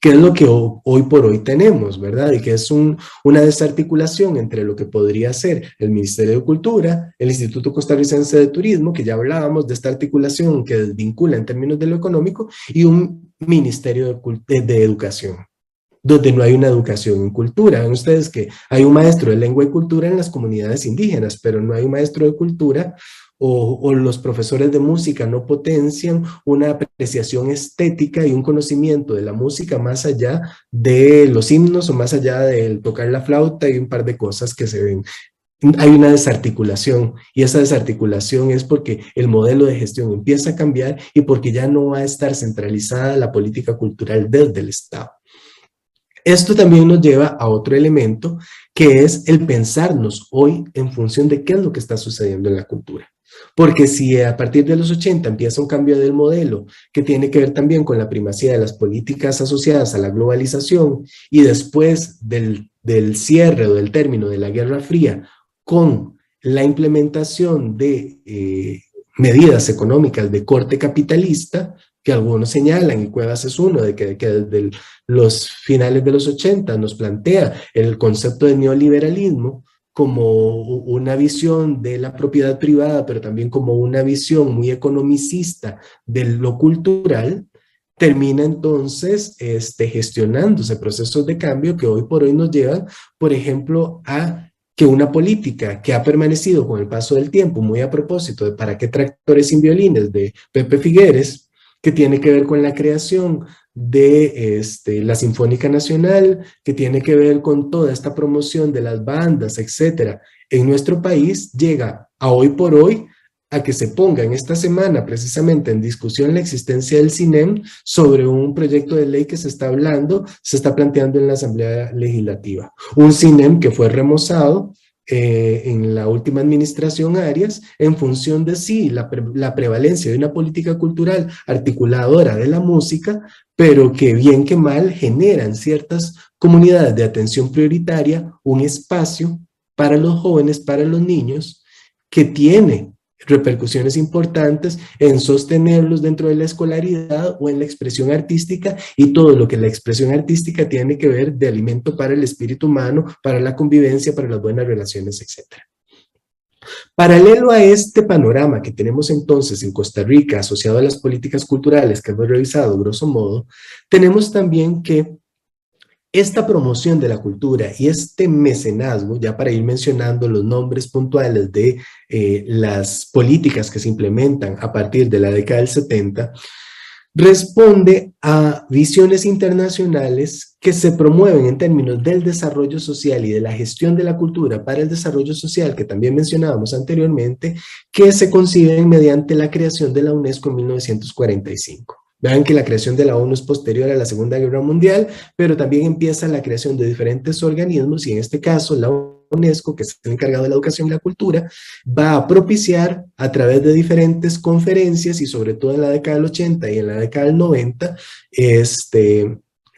que es lo que hoy por hoy tenemos, ¿verdad? Y que es una desarticulación entre lo que podría ser el Ministerio de Cultura, el Instituto Costarricense de Turismo, que ya hablábamos de esta articulación que desvincula en términos de lo económico, y un Ministerio de Educación, donde no hay una educación en cultura. Ven ustedes que hay un maestro de lengua y cultura en las comunidades indígenas, pero no hay un maestro de cultura, o los profesores de música no potencian una apreciación estética y un conocimiento de la música más allá de los himnos o más allá del tocar la flauta y un par de cosas que se ven. Hay una desarticulación, y esa desarticulación es porque el modelo de gestión empieza a cambiar y porque ya no va a estar centralizada la política cultural desde el Estado. Esto también nos lleva a otro elemento, que es el pensarnos hoy en función de qué es lo que está sucediendo en la cultura. Porque si a partir de los 80 empieza un cambio del modelo que tiene que ver también con la primacía de las políticas asociadas a la globalización y después del cierre o del término de la Guerra Fría con la implementación de medidas económicas de corte capitalista, que algunos señalan, y Cuevas es uno, de que desde los finales de los 80 nos plantea el concepto de neoliberalismo como una visión de la propiedad privada, pero también como una visión muy economicista de lo cultural, termina entonces gestionándose procesos de cambio que hoy por hoy nos llevan, por ejemplo, a que una política que ha permanecido con el paso del tiempo, muy a propósito de ¿Para qué tractores sin violines?, de Pepe Figueres, que tiene que ver con la creación de la Sinfónica Nacional, que tiene que ver con toda esta promoción de las bandas, etcétera, en nuestro país, llega a hoy por hoy a que se ponga en esta semana precisamente en discusión la existencia del CINEM sobre un proyecto de ley que se está planteando en la Asamblea Legislativa. Un CINEM que fue remozado en la última administración Arias, en función de sí, la prevalencia de una política cultural articuladora de la música, pero que bien que mal generan ciertas comunidades de atención prioritaria un espacio para los jóvenes, para los niños, que tiene repercusiones importantes en sostenerlos dentro de la escolaridad o en la expresión artística, y todo lo que la expresión artística tiene que ver de alimento para el espíritu humano, para la convivencia, para las buenas relaciones, etc. Paralelo a este panorama que tenemos entonces en Costa Rica asociado a las políticas culturales que hemos revisado grosso modo, tenemos también que esta promoción de la cultura y este mecenazgo, ya para ir mencionando los nombres puntuales de las políticas que se implementan a partir de la década del 70, responde a visiones internacionales que se promueven en términos del desarrollo social y de la gestión de la cultura para el desarrollo social, que también mencionábamos anteriormente, que se conciben mediante la creación de la UNESCO en 1945. Vean que la creación de la ONU es posterior a la Segunda Guerra Mundial, pero también empieza la creación de diferentes organismos, y en este caso la UNESCO, que es el encargado de la educación y la cultura, va a propiciar a través de diferentes conferencias, y sobre todo en la década del 80 y en la década del 90,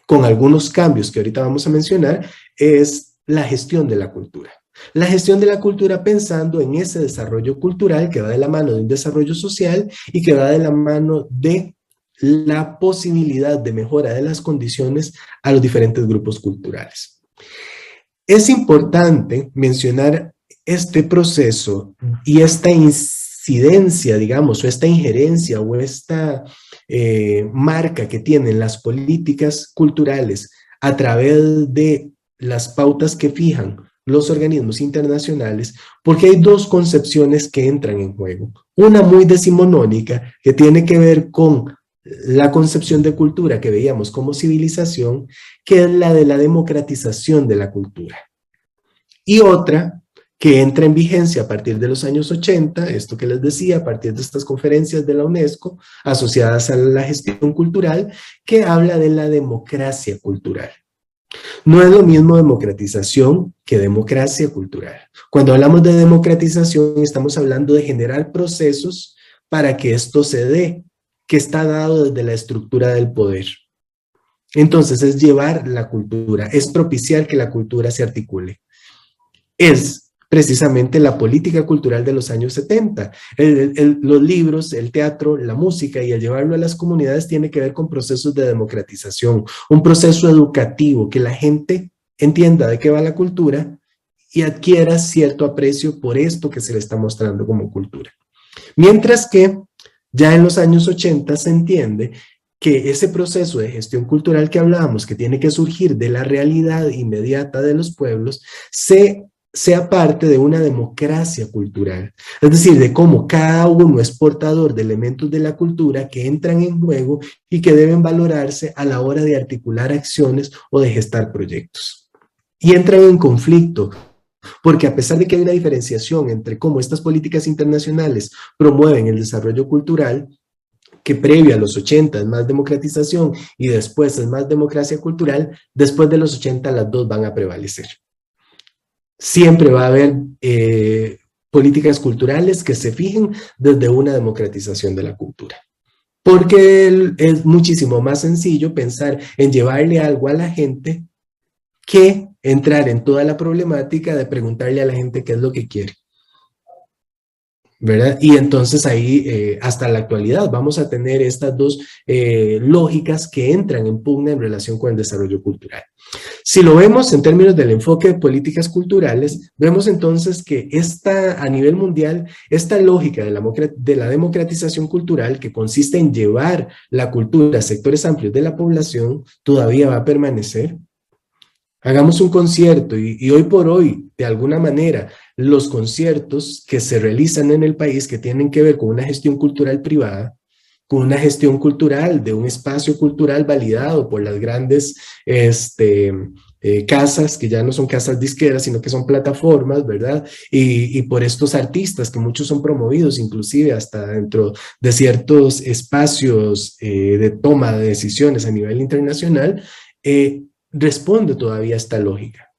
con algunos cambios que ahorita vamos a mencionar, es la gestión de la cultura. La gestión de la cultura pensando en ese desarrollo cultural que va de la mano de un desarrollo social y que va de la mano de la posibilidad de mejora de las condiciones a los diferentes grupos culturales. Es importante mencionar este proceso y esta incidencia, digamos, o esta injerencia o esta marca que tienen las políticas culturales a través de las pautas que fijan los organismos internacionales, porque hay dos concepciones que entran en juego. Una muy decimonónica, que tiene que ver con la concepción de cultura que veíamos como civilización, que es la de la democratización de la cultura. Y otra que entra en vigencia a partir de los años 80, esto que les decía, a partir de estas conferencias de la UNESCO asociadas a la gestión cultural, que habla de la democracia cultural. No es lo mismo democratización que democracia cultural. Cuando hablamos de democratización, estamos hablando de generar procesos para que esto se dé, que está dado desde la estructura del poder. Entonces es llevar la cultura, es propiciar que la cultura se articule. Es precisamente la política cultural de los años 70. Los libros, el teatro, la música y el llevarlo a las comunidades tiene que ver con procesos de democratización, un proceso educativo, que la gente entienda de qué va la cultura y adquiera cierto aprecio por esto que se le está mostrando como cultura. Mientras que ya en los años 80 se entiende que ese proceso de gestión cultural que hablábamos, que tiene que surgir de la realidad inmediata de los pueblos, sea parte de una democracia cultural. Es decir, de cómo cada uno es portador de elementos de la cultura que entran en juego y que deben valorarse a la hora de articular acciones o de gestar proyectos. Y entran en conflicto, porque a pesar de que hay una diferenciación entre cómo estas políticas internacionales promueven el desarrollo cultural, que previo a los 80 es más democratización y después es más democracia cultural, después de los 80 las dos van a prevalecer. Siempre va a haber políticas culturales que se fijen desde una democratización de la cultura. Porque es muchísimo más sencillo pensar en llevarle algo a la gente que entrar en toda la problemática de preguntarle a la gente qué es lo que quiere, ¿verdad? Y entonces ahí, hasta la actualidad, vamos a tener estas dos lógicas que entran en pugna en relación con el desarrollo cultural. Si lo vemos en términos del enfoque de políticas culturales, vemos entonces que a nivel mundial, esta lógica de la democratización cultural, que consiste en llevar la cultura a sectores amplios de la población, todavía va a permanecer. Hagamos un concierto y hoy por hoy, de alguna manera, los conciertos que se realizan en el país que tienen que ver con una gestión cultural privada, con una gestión cultural de un espacio cultural validado por las grandes casas, que ya no son casas disqueras, sino que son plataformas, ¿verdad? Y por estos artistas, que muchos son promovidos inclusive hasta dentro de ciertos espacios de toma de decisiones a nivel internacional, responde todavía a esta lógica,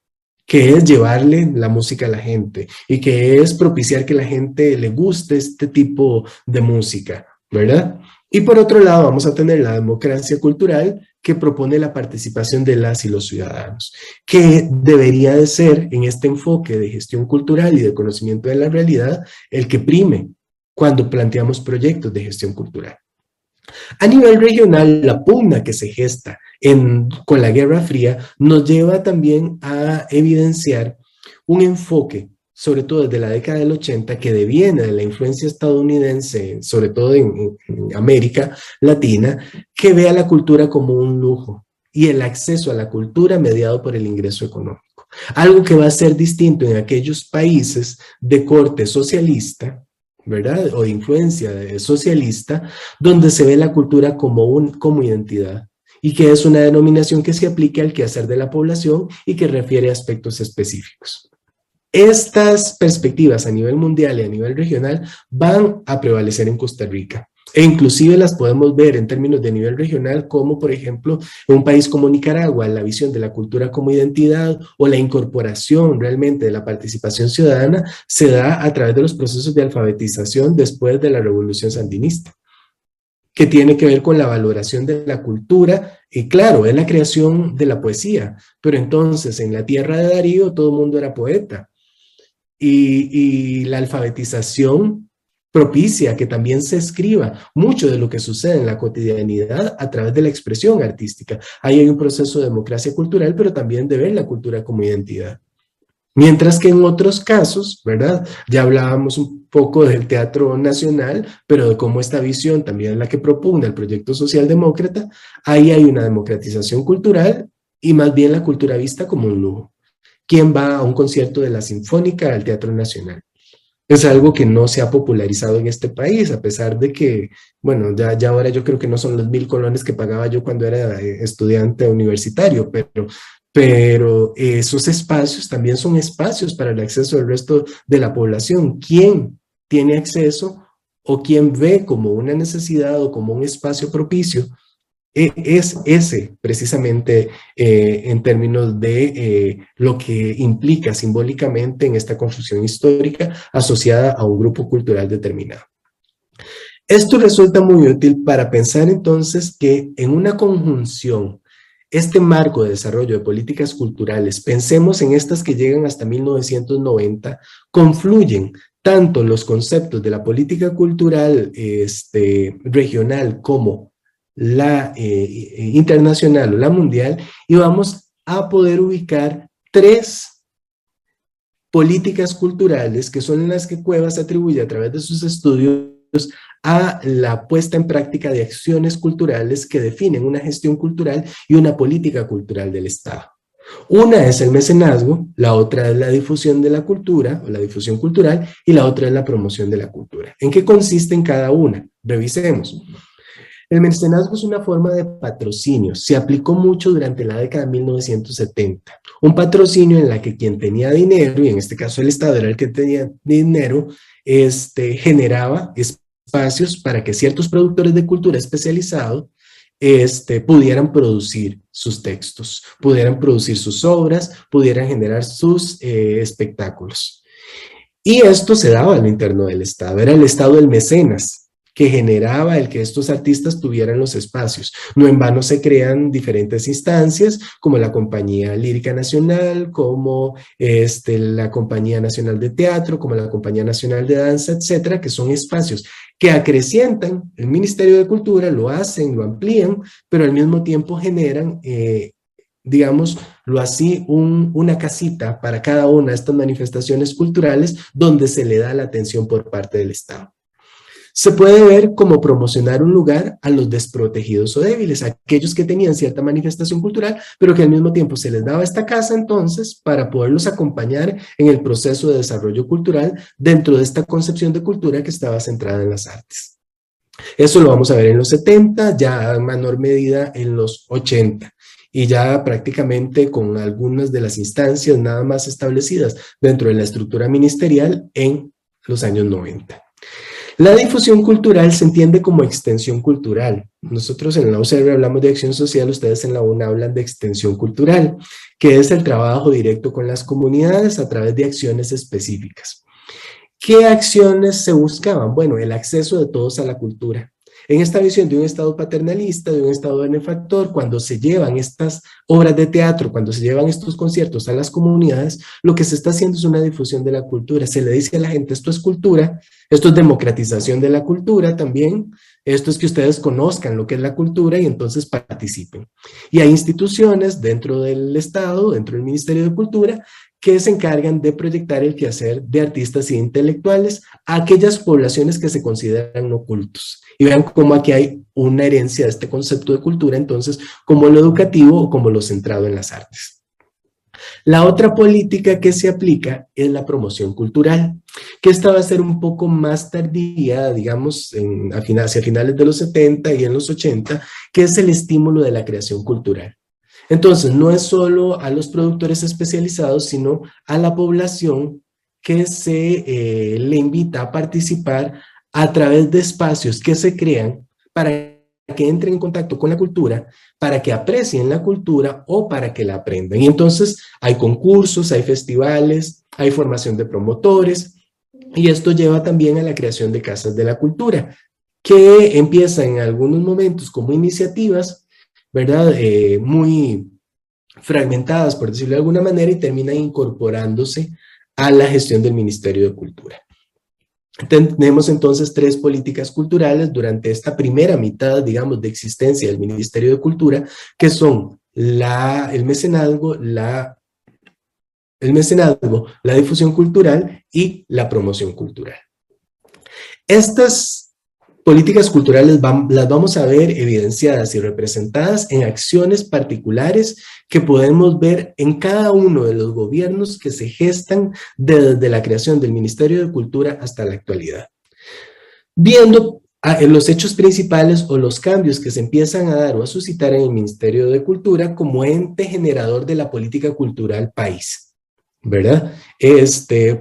que es llevarle la música a la gente y que es propiciar que la gente le guste este tipo de música, ¿verdad? Y por otro lado vamos a tener la democracia cultural, que propone la participación de las y los ciudadanos, que debería de ser en este enfoque de gestión cultural y de conocimiento de la realidad el que prime cuando planteamos proyectos de gestión cultural. A nivel regional, la pugna que se gesta con la Guerra Fría nos lleva también a evidenciar un enfoque, sobre todo desde la década del 80, que deviene de la influencia estadounidense, sobre todo en América Latina, que ve a la cultura como un lujo y el acceso a la cultura mediado por el ingreso económico. Algo que va a ser distinto en aquellos países de corte socialista, ¿verdad? O de influencia socialista, donde se ve la cultura como identidad y que es una denominación que se aplica al quehacer de la población y que refiere a aspectos específicos. Estas perspectivas a nivel mundial y a nivel regional van a prevalecer en Costa Rica. E inclusive las podemos ver en términos de nivel regional, como por ejemplo en un país como Nicaragua, la visión de la cultura como identidad o la incorporación realmente de la participación ciudadana se da a través de los procesos de alfabetización después de la Revolución Sandinista, que tiene que ver con la valoración de la cultura, y claro, es la creación de la poesía, pero entonces en la tierra de Darío todo el mundo era poeta, y la alfabetización propicia que también se escriba mucho de lo que sucede en la cotidianidad a través de la expresión artística. Ahí hay un proceso de democracia cultural, pero también de ver la cultura como identidad. Mientras que en otros casos, ¿verdad? Ya hablábamos un poco del Teatro Nacional, pero de cómo esta visión también es la que propugna el proyecto socialdemócrata, ahí hay una democratización cultural y más bien la cultura vista como un lujo. ¿Quién va a un concierto de la Sinfónica al Teatro Nacional? Es algo que no se ha popularizado en este país, a pesar de que, bueno, ya ahora yo creo que no son los 1,000 colones que pagaba yo cuando era estudiante universitario, pero esos espacios también son espacios para el acceso del resto de la población. ¿Quién tiene acceso o quién ve como una necesidad o como un espacio propicio? Es ese precisamente en términos de lo que implica simbólicamente en esta construcción histórica asociada a un grupo cultural determinado. Esto resulta muy útil para pensar entonces que en una conjunción, este marco de desarrollo de políticas culturales, pensemos en estas que llegan hasta 1990, confluyen tanto los conceptos de la política cultural regional como la internacional o la mundial, y vamos a poder ubicar 3 políticas culturales que son las que Cuevas atribuye a través de sus estudios a la puesta en práctica de acciones culturales que definen una gestión cultural y una política cultural del Estado. Una es el mecenazgo, la otra es la difusión de la cultura o la difusión cultural y la otra es la promoción de la cultura. ¿En qué consiste en cada una? Revisemos. El mecenazgo es una forma de patrocinio, se aplicó mucho durante la década de 1970. Un patrocinio en la que quien tenía dinero, y en este caso el Estado era el que tenía dinero, generaba espacios para que ciertos productores de cultura especializados pudieran producir sus textos, pudieran producir sus obras, pudieran generar sus espectáculos. Y esto se daba al interno del Estado, era el Estado del mecenas, que generaba el que estos artistas tuvieran los espacios. No en vano se crean diferentes instancias, como la Compañía Lírica Nacional, como la Compañía Nacional de Teatro, como la Compañía Nacional de Danza, etcétera, que son espacios que acrecientan el Ministerio de Cultura, lo hacen, lo amplían, pero al mismo tiempo generan, digámoslo así, una casita para cada una de estas manifestaciones culturales donde se le da la atención por parte del Estado. Se puede ver como promocionar un lugar a los desprotegidos o débiles, aquellos que tenían cierta manifestación cultural, pero que al mismo tiempo se les daba esta casa entonces para poderlos acompañar en el proceso de desarrollo cultural dentro de esta concepción de cultura que estaba centrada en las artes. Eso lo vamos a ver en los 70, ya en menor medida en los 80. Y ya prácticamente con algunas de las instancias nada más establecidas dentro de la estructura ministerial en los años 90. La difusión cultural se entiende como extensión cultural. Nosotros en la UCR hablamos de acción social, ustedes en la UNA hablan de extensión cultural, que es el trabajo directo con las comunidades a través de acciones específicas. ¿Qué acciones se buscaban? Bueno, el acceso de todos a la cultura, En esta visión de un Estado paternalista, de un Estado benefactor, cuando se llevan estas obras de teatro, cuando se llevan estos conciertos a las comunidades, lo que se está haciendo es una difusión de la cultura. Se le dice a la gente, esto es cultura, esto es democratización de la cultura también, esto es que ustedes conozcan lo que es la cultura y entonces participen. Y hay instituciones dentro del Estado, dentro del Ministerio de Cultura, que se encargan de proyectar el quehacer de artistas e intelectuales a aquellas poblaciones que se consideran no cultos. Y vean cómo aquí hay una herencia de este concepto de cultura, entonces, como lo educativo o como lo centrado en las artes. La otra política que se aplica es la promoción cultural, que esta va a ser un poco más tardía, digamos, hacia finales de los 70 y en los 80, que es el estímulo de la creación cultural. Entonces, no es solo a los productores especializados, sino a la población que se le invita a participar a través de espacios que se crean para que entren en contacto con la cultura, para que aprecien la cultura o para que la aprendan. Y entonces hay concursos, hay festivales, hay formación de promotores, y esto lleva también a la creación de casas de la cultura, que empiezan en algunos momentos como iniciativas, ¿verdad? Muy fragmentadas, por decirlo de alguna manera, y terminan incorporándose a la gestión del Ministerio de Cultura. Tenemos entonces 3 políticas culturales durante esta primera mitad, digamos, de existencia del Ministerio de Cultura, que son el mecenazgo, la difusión cultural y la promoción cultural. Estas políticas culturales las vamos a ver evidenciadas y representadas en acciones particulares que podemos ver en cada uno de los gobiernos que se gestan desde la creación del Ministerio de Cultura hasta la actualidad. Viendo los hechos principales o los cambios que se empiezan a dar o a suscitar en el Ministerio de Cultura como ente generador de la política cultural país, ¿verdad?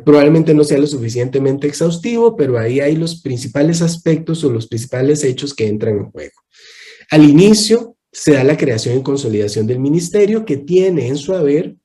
Probablemente no sea lo suficientemente exhaustivo, pero ahí hay los principales aspectos o los principales hechos que entran en juego. Al inicio se da la creación y consolidación del ministerio, que tiene en su haber,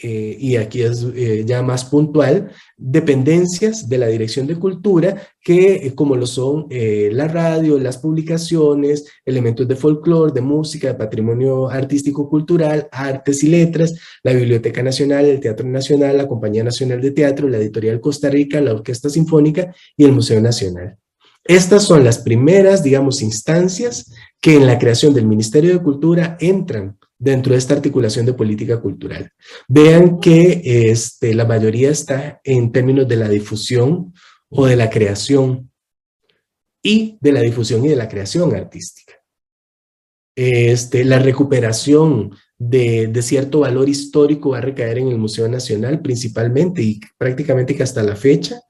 y aquí es ya más puntual, dependencias de la Dirección de Cultura, que como lo son la radio, las publicaciones, elementos de folclore, de música, de patrimonio artístico-cultural, artes y letras, la Biblioteca Nacional, el Teatro Nacional, la Compañía Nacional de Teatro, la Editorial Costa Rica, la Orquesta Sinfónica y el Museo Nacional. Estas son las primeras, digamos, instancias que en la creación del Ministerio de Cultura entran dentro de esta articulación de política cultural. Vean que la mayoría está en términos de la difusión o de la creación y de la difusión y de la creación artística. La recuperación de cierto valor histórico va a recaer en el Museo Nacional principalmente y prácticamente que hasta la fecha,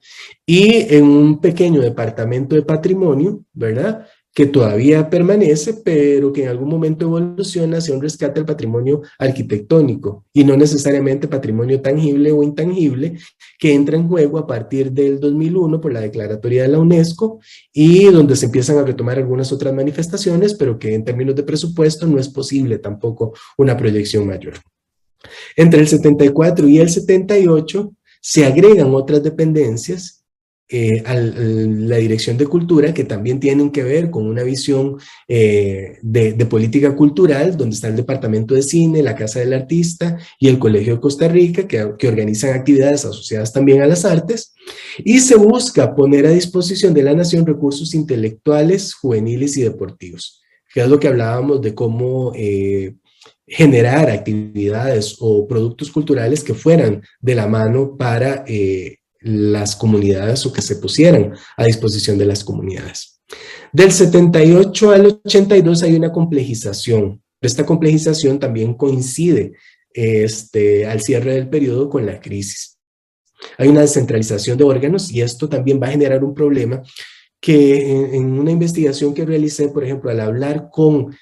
y en un pequeño departamento de patrimonio, ¿verdad?, que todavía permanece, pero que en algún momento evoluciona hacia un rescate del patrimonio arquitectónico y no necesariamente patrimonio tangible o intangible, que entra en juego a partir del 2001 por la declaratoria de la UNESCO y donde se empiezan a retomar algunas otras manifestaciones, pero que en términos de presupuesto no es posible tampoco una proyección mayor. Entre el 74 y el 78 se agregan otras dependencias a la Dirección de Cultura, que también tienen que ver con una visión de política cultural, donde está el Departamento de Cine, la Casa del Artista y el Colegio de Costa Rica, que organizan actividades asociadas también a las artes, y se busca poner a disposición de la nación recursos intelectuales, juveniles y deportivos, que es lo que hablábamos de cómo generar actividades o productos culturales que fueran de la mano para las comunidades o que se pusieran a disposición de las comunidades. Del 78 al 82 hay una complejización. Esta complejización también coincide al cierre del periodo con la crisis. Hay una descentralización de órganos y esto también va a generar un problema que en una investigación que realicé, por ejemplo, al hablar con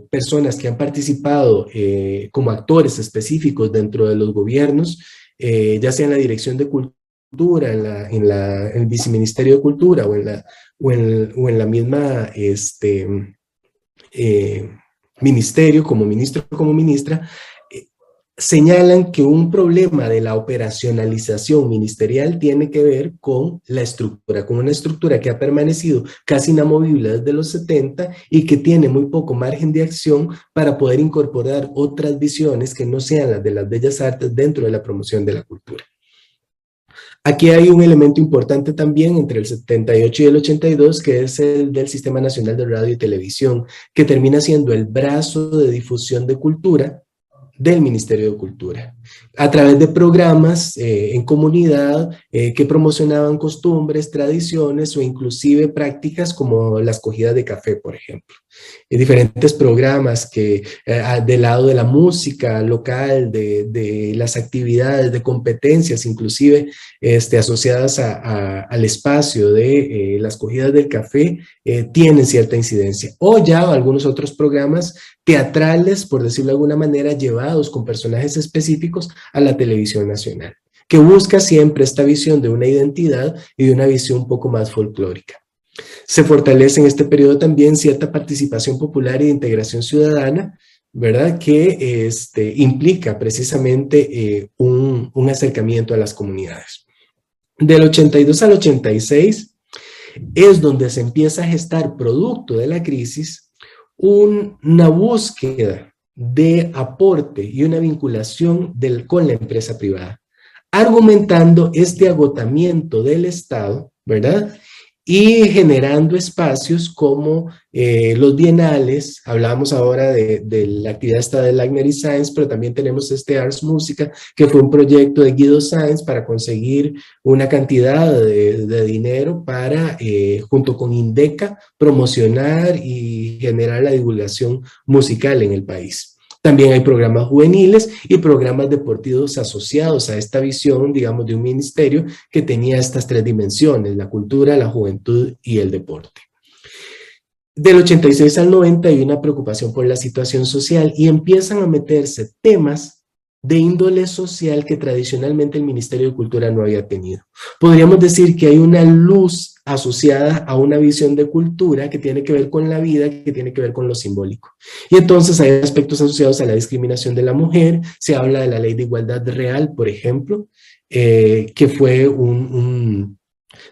personas que han participado como actores específicos dentro de los gobiernos, ya sea en la Dirección de Cultura, en el Viceministerio de Cultura o en la misma ministerio, como ministro o como ministra, señalan que un problema de la operacionalización ministerial tiene que ver con la estructura, con una estructura que ha permanecido casi inamovible desde los 70 y que tiene muy poco margen de acción para poder incorporar otras visiones que no sean las de las bellas artes dentro de la promoción de la cultura. Aquí hay un elemento importante también entre el 78 y el 82, que es el del Sistema Nacional de Radio y Televisión, que termina siendo el brazo de difusión de cultura del Ministerio de Cultura, a través de programas en comunidad que promocionaban costumbres, tradiciones o inclusive prácticas como las cogidas de café, por ejemplo. Diferentes programas que del lado de la música local, de las actividades, de competencias, inclusive asociadas al espacio de las cogidas del café, tienen cierta incidencia. O ya algunos otros programas teatrales, por decirlo de alguna manera, llevados con personajes específicos a la televisión nacional, que busca siempre esta visión de una identidad y de una visión un poco más folclórica. Se fortalece en este periodo también cierta participación popular e integración ciudadana, ¿verdad? Que implica precisamente un acercamiento a las comunidades. Del 82 al 86 es donde se empieza a gestar, producto de la crisis, una búsqueda de aporte y una vinculación con la empresa privada, argumentando este agotamiento del Estado, ¿verdad? Y generando espacios como los bienales. Hablábamos ahora de la actividad esta de Lagner y Sáenz, pero también tenemos Ars Música, que fue un proyecto de Guido Sáenz para conseguir una cantidad de dinero para, junto con Indeca, promocionar y generar la divulgación musical en el país. También hay programas juveniles y programas deportivos asociados a esta visión, digamos, de un ministerio que tenía estas tres dimensiones: la cultura, la juventud y el deporte. Del 86 al 90 hay una preocupación por la situación social y empiezan a meterse temas de índole social que tradicionalmente el Ministerio de Cultura no había tenido. Podríamos decir que hay una luz asociada a una visión de cultura que tiene que ver con la vida, que tiene que ver con lo simbólico. Y entonces hay aspectos asociados a la discriminación de la mujer. Se habla de la ley de igualdad real, por ejemplo, que fue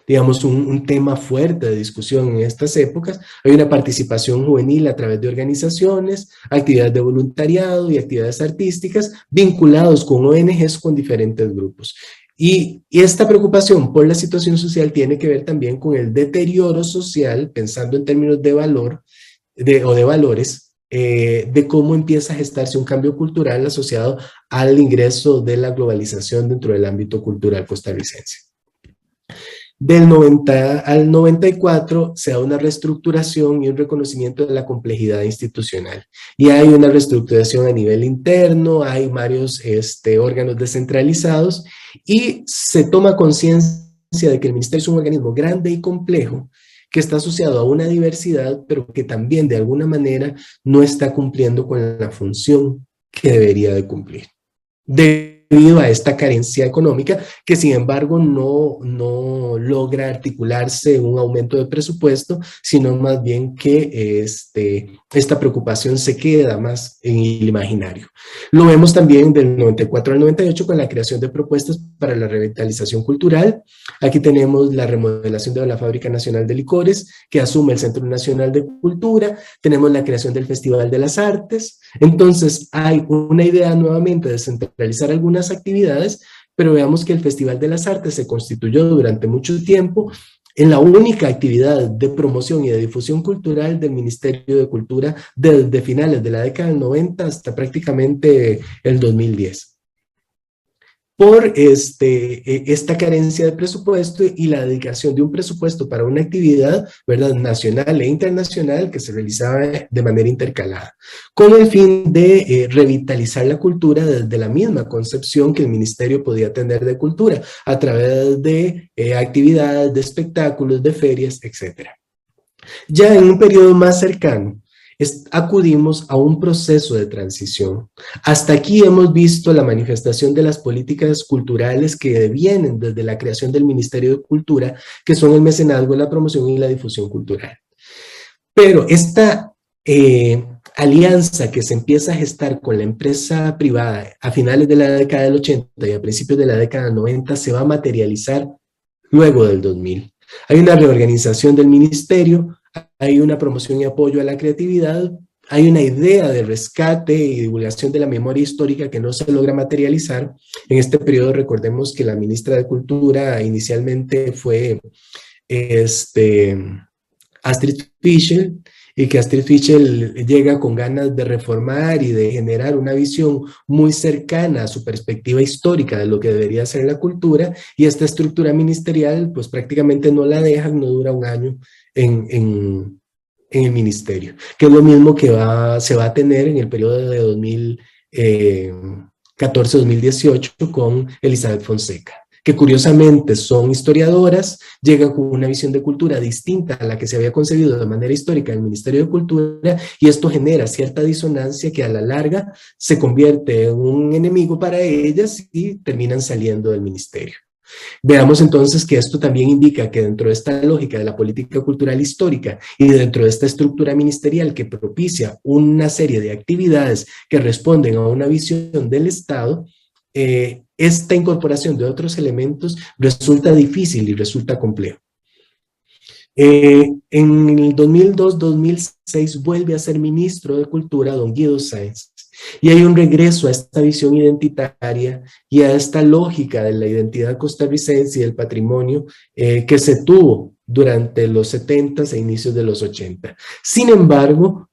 digamos, un tema fuerte de discusión en estas épocas. Hay una participación juvenil a través de organizaciones, actividades de voluntariado y actividades artísticas vinculados con ONGs, con diferentes grupos. Y esta preocupación por la situación social tiene que ver también con el deterioro social, pensando en términos de valor o de valores, de cómo empieza a gestarse un cambio cultural asociado al ingreso de la globalización dentro del ámbito cultural costarricense. Del 90 al 94 se da una reestructuración y un reconocimiento de la complejidad institucional. Y hay una reestructuración a nivel interno, hay varios órganos descentralizados y se toma conciencia de que el ministerio es un organismo grande y complejo que está asociado a una diversidad, pero que también de alguna manera no está cumpliendo con la función que debería de cumplir, debido a esta carencia económica que sin embargo no logra articularse en un aumento de presupuesto, sino más bien que esta preocupación se queda más en el imaginario. Lo vemos también del 94 al 98 con la creación de propuestas para la revitalización cultural. Aquí tenemos la remodelación de la Fábrica Nacional de Licores, que asume el Centro Nacional de Cultura. Tenemos la creación del Festival de las Artes. Entonces hay una idea nuevamente de centralizar algunas actividades, pero veamos que el Festival de las Artes se constituyó durante mucho tiempo en la única actividad de promoción y de difusión cultural del Ministerio de Cultura desde finales de la década del 90 hasta prácticamente el 2010. Por esta carencia de presupuesto y la dedicación de un presupuesto para una actividad, ¿verdad?, nacional e internacional que se realizaba de manera intercalada, con el fin de revitalizar la cultura desde la misma concepción que el ministerio podía tener de cultura, a través de actividades, de espectáculos, de ferias, etc. Ya en un periodo más cercano, acudimos a un proceso de transición. Hasta aquí hemos visto la manifestación de las políticas culturales que vienen desde la creación del Ministerio de Cultura, que son el mecenazgo, la promoción y la difusión cultural. Pero esta alianza que se empieza a gestar con la empresa privada a finales de la década del 80 y a principios de la década del 90 se va a materializar luego del 2000. Hay una reorganización del ministerio, hay una promoción y apoyo a la creatividad, hay una idea de rescate y divulgación de la memoria histórica que no se logra materializar. En este periodo recordemos que la ministra de Cultura inicialmente fue Astrid Fischer, y que Astrid Fischer llega con ganas de reformar y de generar una visión muy cercana a su perspectiva histórica de lo que debería ser la cultura, y esta estructura ministerial pues prácticamente no la dejan, no dura un año en el ministerio, que es lo mismo que se va a tener en el periodo de 2014-2018 con Elizabeth Fonseca, que curiosamente son historiadoras, llegan con una visión de cultura distinta a la que se había concebido de manera histórica en el Ministerio de Cultura, y esto genera cierta disonancia que a la larga se convierte en un enemigo para ellas y terminan saliendo del ministerio. Veamos entonces que esto también indica que dentro de esta lógica de la política cultural histórica y dentro de esta estructura ministerial que propicia una serie de actividades que responden a una visión del Estado, esta incorporación de otros elementos resulta difícil y resulta complejo. En el 2002-2006 vuelve a ser ministro de Cultura don Guido Sáenz, y hay un regreso a esta visión identitaria y a esta lógica de la identidad costarricense y del patrimonio que se tuvo durante los 70s e inicios de los 80. Sin embargo,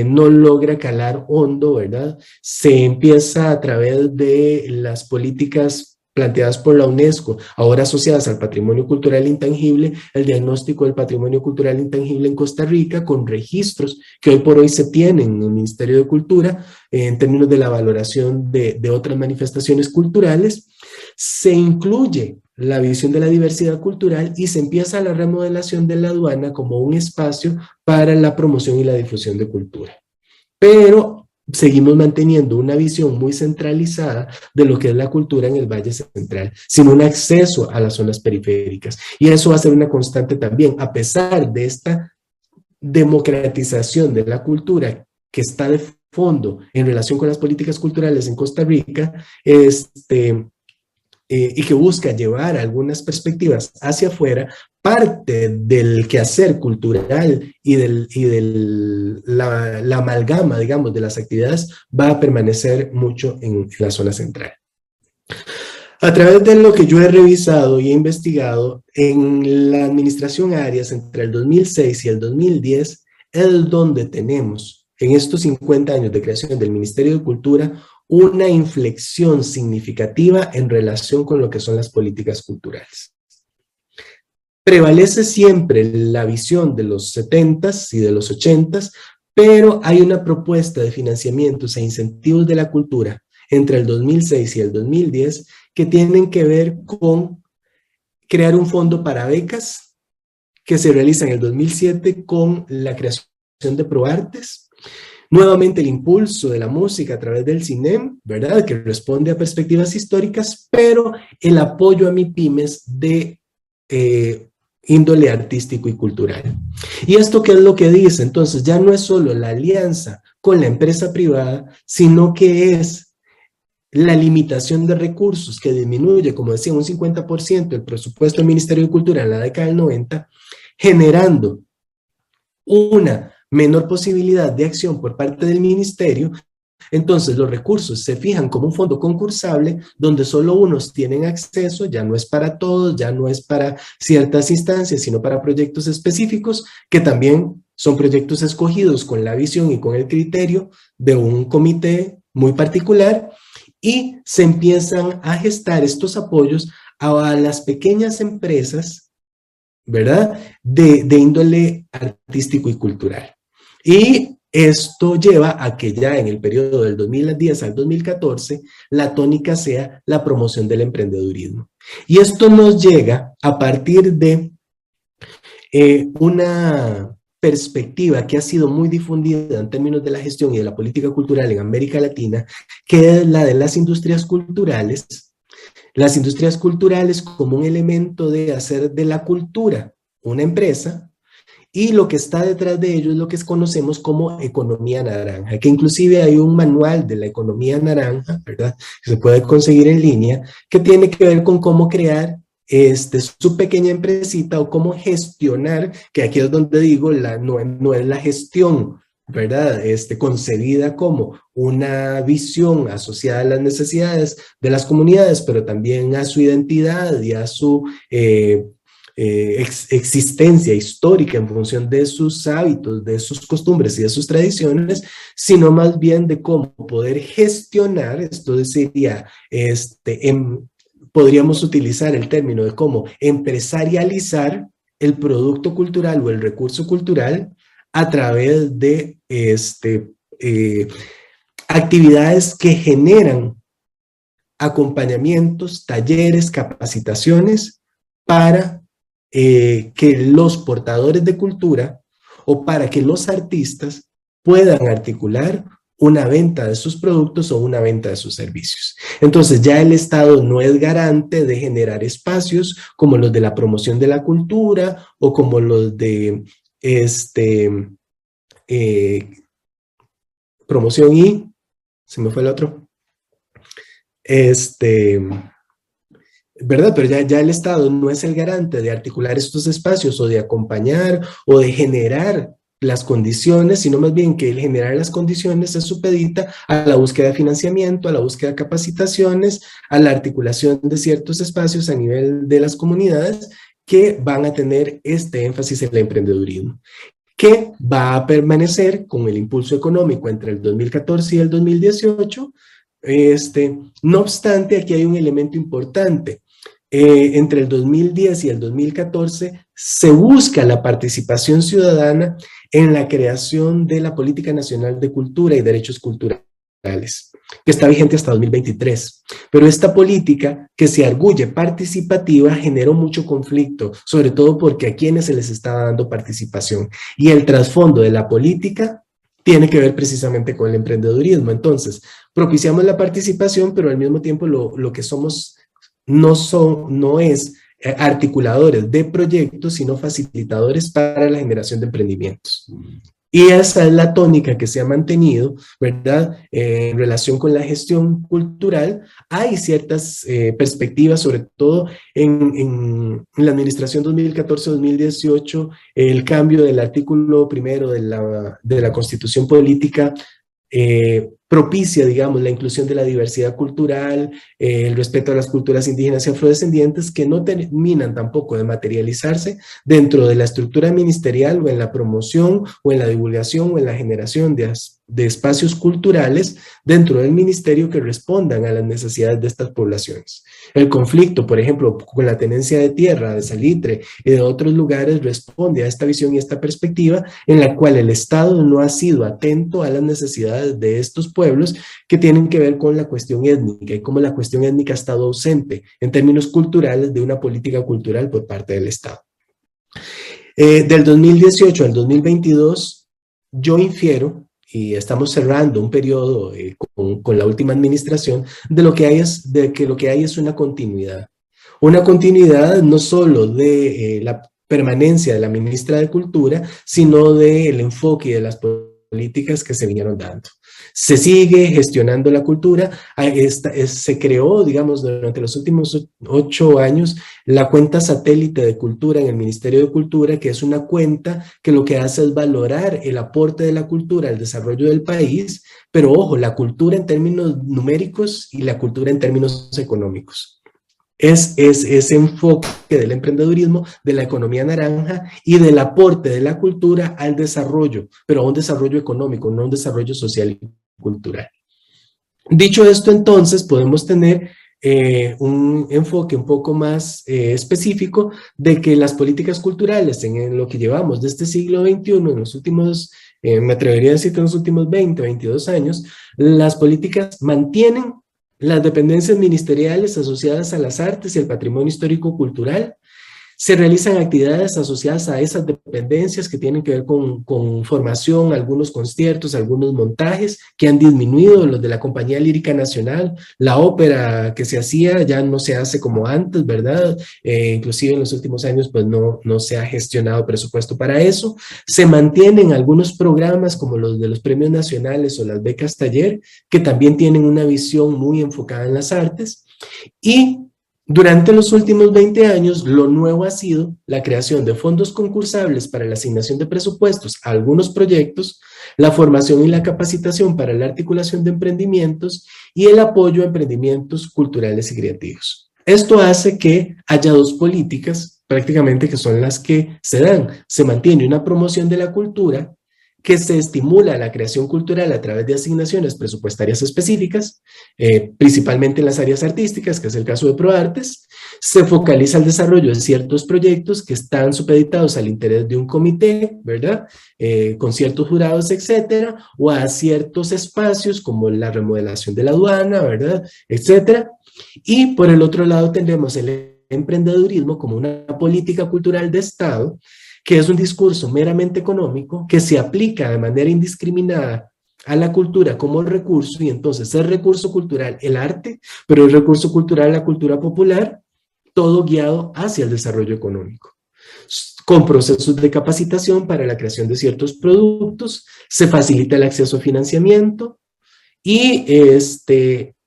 no logra calar hondo, ¿verdad? Se empieza a través de las políticas planteadas por la UNESCO, ahora asociadas al patrimonio cultural intangible, el diagnóstico del patrimonio cultural intangible en Costa Rica, con registros que hoy por hoy se tienen en el Ministerio de Cultura, en términos de la valoración de otras manifestaciones culturales. Se incluye la visión de la diversidad cultural y se empieza la remodelación de la aduana como un espacio para la promoción y la difusión de cultura. Pero seguimos manteniendo una visión muy centralizada de lo que es la cultura en el Valle Central, sin un acceso a las zonas periféricas. Y eso va a ser una constante también, a pesar de esta democratización de la cultura que está de fondo en relación con las políticas culturales en Costa Rica, y que busca llevar algunas perspectivas hacia afuera. Parte del quehacer cultural y la amalgama, digamos, de las actividades va a permanecer mucho en la zona central. A través de lo que yo he revisado y he investigado, en la administración Arias entre el 2006 y el 2010 es donde tenemos, en estos 50 años de creación del Ministerio de Cultura, una inflexión significativa en relación con lo que son las políticas culturales. Prevalece siempre la visión de los 70s y de los 80s, pero hay una propuesta de financiamientos e incentivos de la cultura entre el 2006 y el 2010 que tienen que ver con crear un fondo para becas que se realiza en el 2007 con la creación de ProArtes. Nuevamente el impulso de la música a través del CINEM, ¿verdad? Que responde a perspectivas históricas, pero el apoyo a MIPYMES de índole artístico y cultural. ¿Y esto qué es lo que dice? Entonces ya no es solo la alianza con la empresa privada, sino que es la limitación de recursos que disminuye, como decía, un 50% el presupuesto del Ministerio de Cultura en la década del 90, generando una menor posibilidad de acción por parte del ministerio. Entonces los recursos se fijan como un fondo concursable donde solo unos tienen acceso, ya no es para todos, ya no es para ciertas instancias, sino para proyectos específicos que también son proyectos escogidos con la visión y con el criterio de un comité muy particular, y se empiezan a gestar estos apoyos a las pequeñas empresas, ¿verdad? De índole artístico y cultural. Y esto lleva a que ya en el periodo del 2010 al 2014 la tónica sea la promoción del emprendedurismo. Y esto nos llega a partir de una perspectiva que ha sido muy difundida en términos de la gestión y de la política cultural en América Latina, que es la de las industrias culturales. Las industrias culturales como un elemento de hacer de la cultura una empresa, y lo que está detrás de ello es lo que conocemos como economía naranja, que inclusive hay un manual de la economía naranja, ¿verdad?, que se puede conseguir en línea, que tiene que ver con cómo crear su pequeña empresita o cómo gestionar, que aquí es donde digo, no es la gestión, ¿verdad?, concebida como una visión asociada a las necesidades de las comunidades, pero también a su identidad y a su existencia histórica en función de sus hábitos, de sus costumbres y de sus tradiciones, sino más bien de cómo poder gestionar, esto sería, podríamos utilizar el término de cómo empresarializar el producto cultural o el recurso cultural a través de actividades que generan acompañamientos, talleres, capacitaciones para que los portadores de cultura o para que los artistas puedan articular una venta de sus productos o una venta de sus servicios. Entonces ya el Estado no es garante de generar espacios como los de la promoción de la cultura o como los de promoción y, se me fue el otro, ¿verdad? Pero ya el Estado no es el garante de articular estos espacios o de acompañar o de generar las condiciones, sino más bien que el generar las condiciones se supedita a la búsqueda de financiamiento, a la búsqueda de capacitaciones, a la articulación de ciertos espacios a nivel de las comunidades que van a tener este énfasis en el emprendedurismo, que va a permanecer con el impulso económico entre el 2014 y el 2018. No obstante, aquí hay un elemento importante. Entre el 2010 y el 2014 se busca la participación ciudadana en la creación de la Política Nacional de Cultura y Derechos Culturales, que está vigente hasta 2023. Pero esta política, que se arguye participativa, generó mucho conflicto, sobre todo porque a quienes se les está dando participación. Y el trasfondo de la política tiene que ver precisamente con el emprendedurismo. Entonces, propiciamos la participación, pero al mismo tiempo lo que somos no es articuladores de proyectos, sino facilitadores para la generación de emprendimientos. Y esa es la tónica que se ha mantenido, ¿verdad? En relación con la gestión cultural, hay ciertas perspectivas, sobre todo en la administración 2014-2018, el cambio del artículo primero de la Constitución Política propicia, digamos, la inclusión de la diversidad cultural, el respeto a las culturas indígenas y afrodescendientes, que no terminan tampoco de materializarse dentro de la estructura ministerial o en la promoción o en la divulgación o en la generación de espacios culturales dentro del ministerio que respondan a las necesidades de estas poblaciones. El conflicto, por ejemplo, con la tenencia de tierra, de salitre y de otros lugares responde a esta visión y esta perspectiva en la cual el Estado no ha sido atento a las necesidades de estos pueblos que tienen que ver con la cuestión étnica y cómo la cuestión étnica ha estado ausente en términos culturales de una política cultural por parte del Estado. Del 2018 al 2022, yo infiero, y estamos cerrando un periodo con la última administración, que lo que hay es una continuidad. Una continuidad no solo de la permanencia de la ministra de Cultura, sino del enfoque de las políticas que se vinieron dando. Se sigue gestionando la cultura, se creó, digamos, durante los últimos 8 años, la cuenta satélite de cultura en el Ministerio de Cultura, que es una cuenta que lo que hace es valorar el aporte de la cultura al desarrollo del país, pero ojo, la cultura en términos numéricos y la cultura en términos económicos. Es ese enfoque del emprendedurismo, de la economía naranja y del aporte de la cultura al desarrollo, pero a un desarrollo económico, no a un desarrollo social y cultural. Dicho esto, entonces, podemos tener un enfoque un poco más específico de que las políticas culturales en lo que llevamos de este siglo XXI, en los últimos, me atrevería a decir que en los últimos 20, 22 años, las políticas mantienen las dependencias ministeriales asociadas a las artes y el patrimonio histórico-cultural, Se realizan actividades asociadas a esas dependencias que tienen que ver con formación, algunos conciertos, algunos montajes que han disminuido, los de la Compañía Lírica Nacional, la ópera que se hacía ya no se hace como antes, ¿verdad? Inclusive en los últimos años pues no se ha gestionado presupuesto para eso. Se mantienen algunos programas como los de los premios nacionales o las becas taller, que también tienen una visión muy enfocada en las artes. Y durante los últimos 20 años, lo nuevo ha sido la creación de fondos concursables para la asignación de presupuestos a algunos proyectos, la formación y la capacitación para la articulación de emprendimientos y el apoyo a emprendimientos culturales y creativos. Esto hace que haya dos políticas prácticamente que son las que se dan. Se mantiene una promoción de la cultura, que se estimula la creación cultural a través de asignaciones presupuestarias específicas, principalmente en las áreas artísticas, que es el caso de ProArtes. Se focaliza el desarrollo de ciertos proyectos que están supeditados al interés de un comité, ¿verdad? Con ciertos jurados, etcétera, o a ciertos espacios como la remodelación de la aduana, ¿verdad? Etcétera. Y por el otro lado tendremos el emprendedurismo como una política cultural de Estado, que es un discurso meramente económico que se aplica de manera indiscriminada a la cultura como recurso, y entonces el recurso cultural, el arte, pero el recurso cultural, la cultura popular, todo guiado hacia el desarrollo económico. Con procesos de capacitación para la creación de ciertos productos, se facilita el acceso a financiamiento y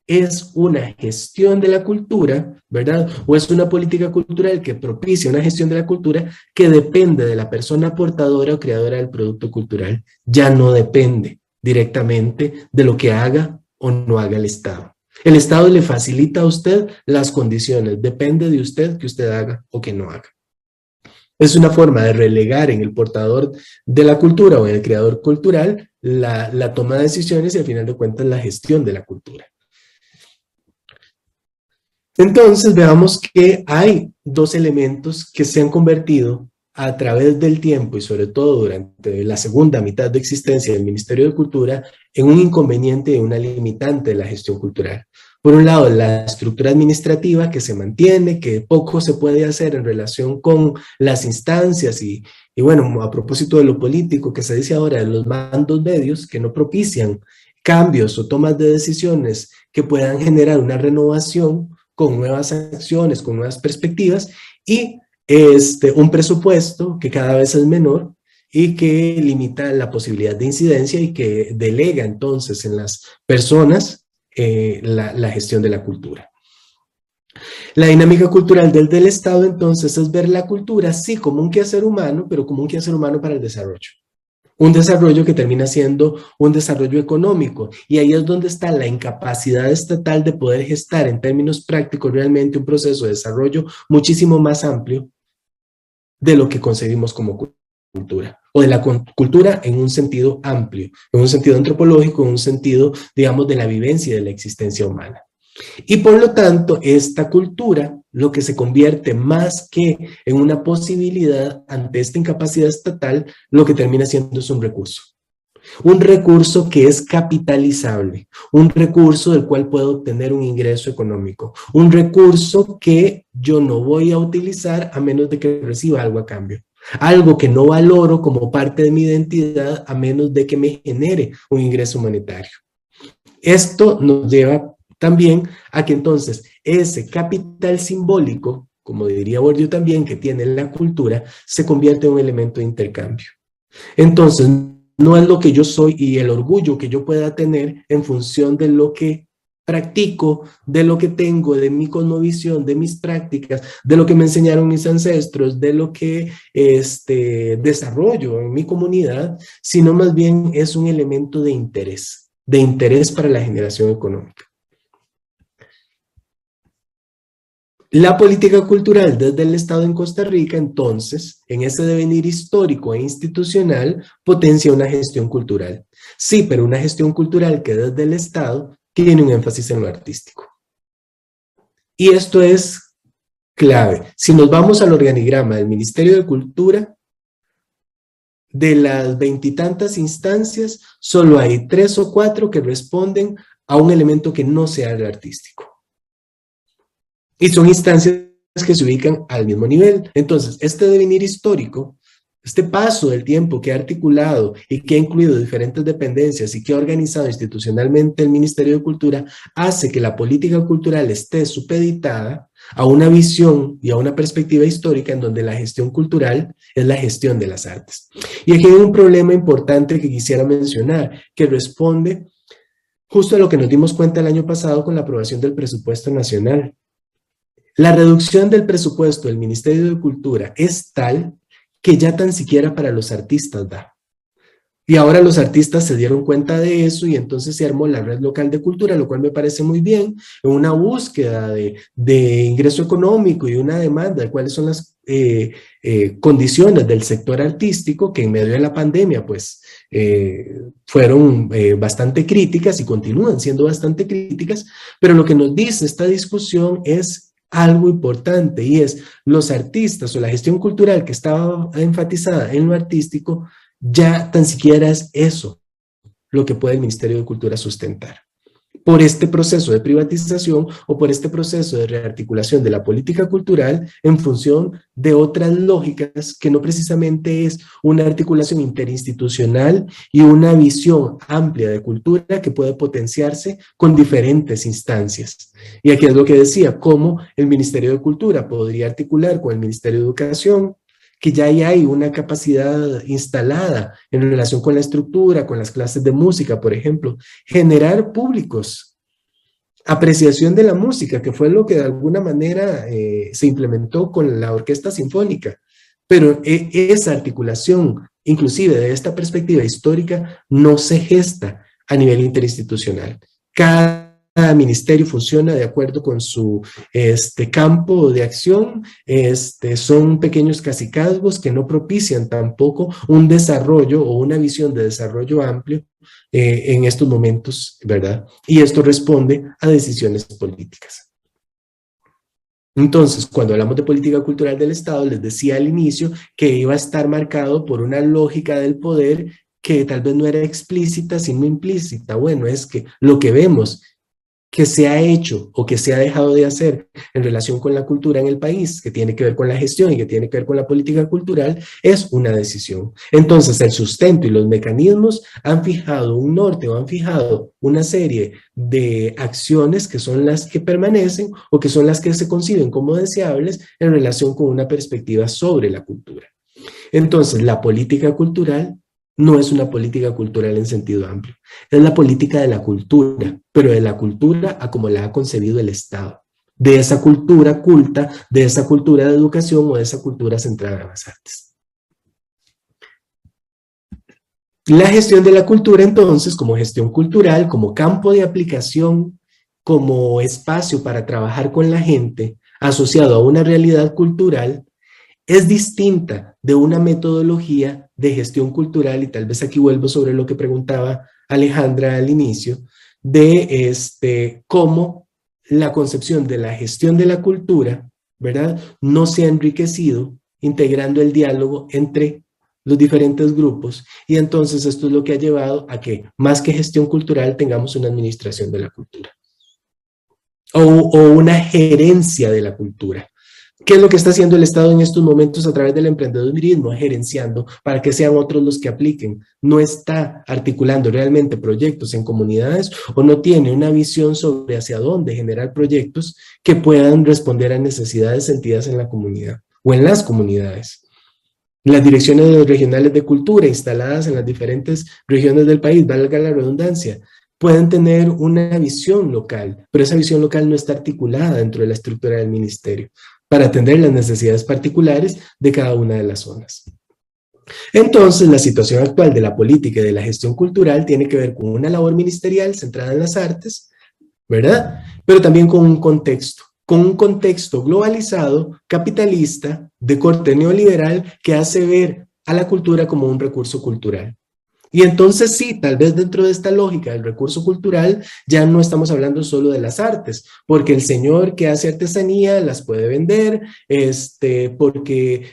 es una gestión de la cultura, ¿verdad? O es una política cultural que propicia una gestión de la cultura que depende de la persona portadora o creadora del producto cultural. Ya no depende directamente de lo que haga o no haga el Estado. El Estado le facilita a usted las condiciones, depende de usted que usted haga o que no haga. Es una forma de relegar en el portador de la cultura o en el creador cultural la toma de decisiones y al final de cuentas la gestión de la cultura. Entonces veamos que hay dos elementos que se han convertido a través del tiempo y sobre todo durante la segunda mitad de existencia del Ministerio de Cultura en un inconveniente y una limitante de la gestión cultural. Por un lado, la estructura administrativa que se mantiene, que poco se puede hacer en relación con las instancias y bueno, a propósito de lo político que se dice ahora, de los mandos medios que no propician cambios o tomas de decisiones que puedan generar una renovación con nuevas acciones, con nuevas perspectivas y un presupuesto que cada vez es menor y que limita la posibilidad de incidencia y que delega entonces en las personas la gestión de la cultura. La dinámica cultural del Estado entonces es ver la cultura sí como un quehacer humano, pero como un quehacer humano para el desarrollo. Un desarrollo que termina siendo un desarrollo económico, y ahí es donde está la incapacidad estatal de poder gestar en términos prácticos realmente un proceso de desarrollo muchísimo más amplio de lo que concebimos como cultura, o de la cultura en un sentido amplio, en un sentido antropológico, en un sentido, digamos, de la vivencia y de la existencia humana. Y por lo tanto, esta cultura, lo que se convierte más que en una posibilidad ante esta incapacidad estatal, lo que termina siendo es un recurso que es capitalizable, un recurso del cual puedo obtener un ingreso económico, un recurso que yo no voy a utilizar a menos de que reciba algo a cambio. Algo que no valoro como parte de mi identidad a menos de que me genere un ingreso monetario. Esto nos lleva también a que entonces ese capital simbólico, como diría Bourdieu también, que tiene la cultura, se convierte en un elemento de intercambio. Entonces, no es lo que yo soy y el orgullo que yo pueda tener en función de lo que practico, de lo que tengo, de mi cosmovisión, de mis prácticas, de lo que me enseñaron mis ancestros, de lo que desarrollo en mi comunidad, sino más bien es un elemento de interés para la generación económica. La política cultural desde el Estado en Costa Rica, entonces, en ese devenir histórico e institucional, potencia una gestión cultural. Sí, pero una gestión cultural que desde el Estado tiene un énfasis en lo artístico. Y esto es clave. Si nos vamos al organigrama del Ministerio de Cultura, de las 20 y tantas instancias, solo hay 3 o 4 que responden a un elemento que no sea el artístico. Y son instancias que se ubican al mismo nivel. Entonces, este devenir histórico, este paso del tiempo que ha articulado y que ha incluido diferentes dependencias y que ha organizado institucionalmente el Ministerio de Cultura, hace que la política cultural esté supeditada a una visión y a una perspectiva histórica en donde la gestión cultural es la gestión de las artes. Y aquí hay un problema importante que quisiera mencionar, que responde justo a lo que nos dimos cuenta el año pasado con la aprobación del presupuesto nacional. La reducción del presupuesto del Ministerio de Cultura es tal que ya tan siquiera para los artistas da. Y ahora los artistas se dieron cuenta de eso y entonces se armó la red local de cultura, lo cual me parece muy bien, en una búsqueda de ingreso económico y una demanda de cuáles son las condiciones del sector artístico que en medio de la pandemia pues fueron bastante críticas y continúan siendo bastante críticas, pero lo que nos dice esta discusión es algo importante y es los artistas o la gestión cultural que estaba enfatizada en lo artístico, ya tan siquiera es eso lo que puede el Ministerio de Cultura sustentar. Por este proceso de privatización o por este proceso de rearticulación de la política cultural en función de otras lógicas que no precisamente es una articulación interinstitucional y una visión amplia de cultura que puede potenciarse con diferentes instancias. Y aquí es lo que decía, cómo el Ministerio de Cultura podría articular con el Ministerio de Educación, que ya hay una capacidad instalada en relación con la estructura, con las clases de música, por ejemplo, generar públicos, apreciación de la música, que fue lo que de alguna manera se implementó con la orquesta sinfónica, pero esa articulación, inclusive de esta perspectiva histórica, no se gesta a nivel interinstitucional. Cada ministerio funciona de acuerdo con su campo de acción, son pequeños cacicazgos que no propician tampoco un desarrollo o una visión de desarrollo amplio en estos momentos, ¿verdad? Y esto responde a decisiones políticas. Entonces, cuando hablamos de política cultural del Estado, les decía al inicio que iba a estar marcado por una lógica del poder que tal vez no era explícita, sino implícita. Bueno, es que lo que vemos que se ha hecho o que se ha dejado de hacer en relación con la cultura en el país, que tiene que ver con la gestión y que tiene que ver con la política cultural, es una decisión. Entonces, el sustento y los mecanismos han fijado un norte o han fijado una serie de acciones que son las que permanecen o que son las que se conciben como deseables en relación con una perspectiva sobre la cultura. Entonces, la política cultural no es una política cultural en sentido amplio, es la política de la cultura, pero de la cultura a como la ha concebido el Estado, de esa cultura culta, de esa cultura de educación o de esa cultura centrada en las artes. La gestión de la cultura entonces, como gestión cultural, como campo de aplicación, como espacio para trabajar con la gente, asociado a una realidad cultural, es distinta de una metodología de gestión cultural, y tal vez aquí vuelvo sobre lo que preguntaba Alejandra al inicio, de cómo la concepción de la gestión de la cultura, ¿verdad?, no se ha enriquecido integrando el diálogo entre los diferentes grupos, y entonces esto es lo que ha llevado a que, más que gestión cultural, tengamos una administración de la cultura, o una gerencia de la cultura. ¿Qué es lo que está haciendo el Estado en estos momentos a través del emprendedurismo? Gerenciando para que sean otros los que apliquen. No está articulando realmente proyectos en comunidades o no tiene una visión sobre hacia dónde generar proyectos que puedan responder a necesidades sentidas en la comunidad o en las comunidades. Las direcciones regionales de cultura instaladas en las diferentes regiones del país, valga la redundancia, pueden tener una visión local, pero esa visión local no está articulada dentro de la estructura del ministerio para atender las necesidades particulares de cada una de las zonas. Entonces, la situación actual de la política y de la gestión cultural tiene que ver con una labor ministerial centrada en las artes, ¿verdad? Pero también con un contexto globalizado, capitalista, de corte neoliberal, que hace ver a la cultura como un recurso cultural. Y entonces sí, tal vez dentro de esta lógica del recurso cultural ya no estamos hablando solo de las artes, porque el señor que hace artesanía las puede vender, porque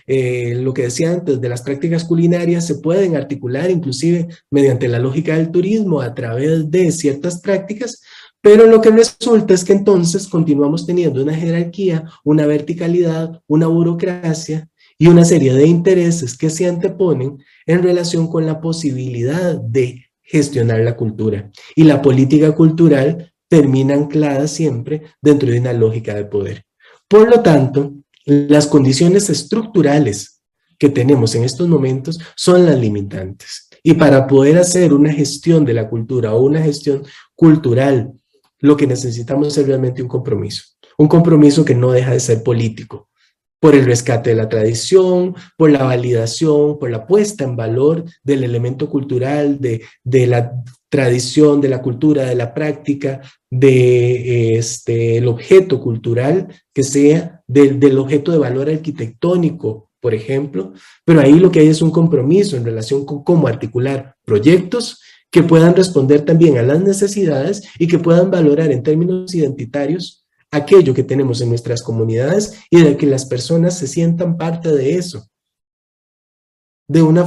lo que decía antes de las prácticas culinarias se pueden articular inclusive mediante la lógica del turismo a través de ciertas prácticas, Pero lo que resulta es que entonces continuamos teniendo una jerarquía, una verticalidad, una burocracia y una serie de intereses que se anteponen en relación con la posibilidad de gestionar la cultura. Y la política cultural termina anclada siempre dentro de una lógica de poder. Por lo tanto, las condiciones estructurales que tenemos en estos momentos son las limitantes. Y para poder hacer una gestión de la cultura o una gestión cultural, lo que necesitamos es realmente un compromiso que no deja de ser político, por el rescate de la tradición, por la validación, por la puesta en valor del elemento cultural, de la tradición, de la cultura, de la práctica, el objeto cultural, que sea del objeto de valor arquitectónico, por ejemplo, pero ahí lo que hay es un compromiso en relación con cómo articular proyectos que puedan responder también a las necesidades y que puedan valorar en términos identitarios aquello que tenemos en nuestras comunidades y de que las personas se sientan parte de eso, de una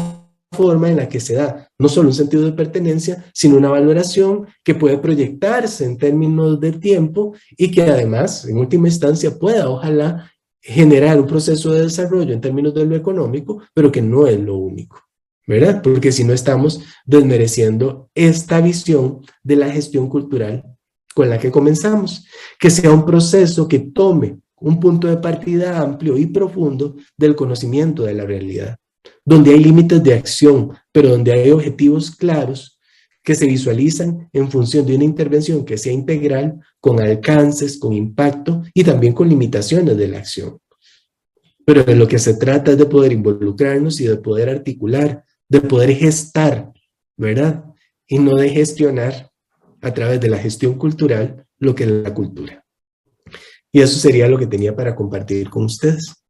forma en la que se da no solo un sentido de pertenencia, sino una valoración que puede proyectarse en términos de tiempo y que además, en última instancia, pueda, ojalá, generar un proceso de desarrollo en términos de lo económico, pero que no es lo único, ¿verdad? Porque si no estamos desmereciendo esta visión de la gestión cultural con la que comenzamos, que sea un proceso que tome un punto de partida amplio y profundo del conocimiento de la realidad, donde hay límites de acción, pero donde hay objetivos claros que se visualizan en función de una intervención que sea integral, con alcances, con impacto y también con limitaciones de la acción. Pero de lo que se trata es de poder involucrarnos y de poder articular, de poder gestar, ¿verdad? Y no de gestionar a través de la gestión cultural lo que es la cultura. Y eso sería lo que tenía para compartir con ustedes.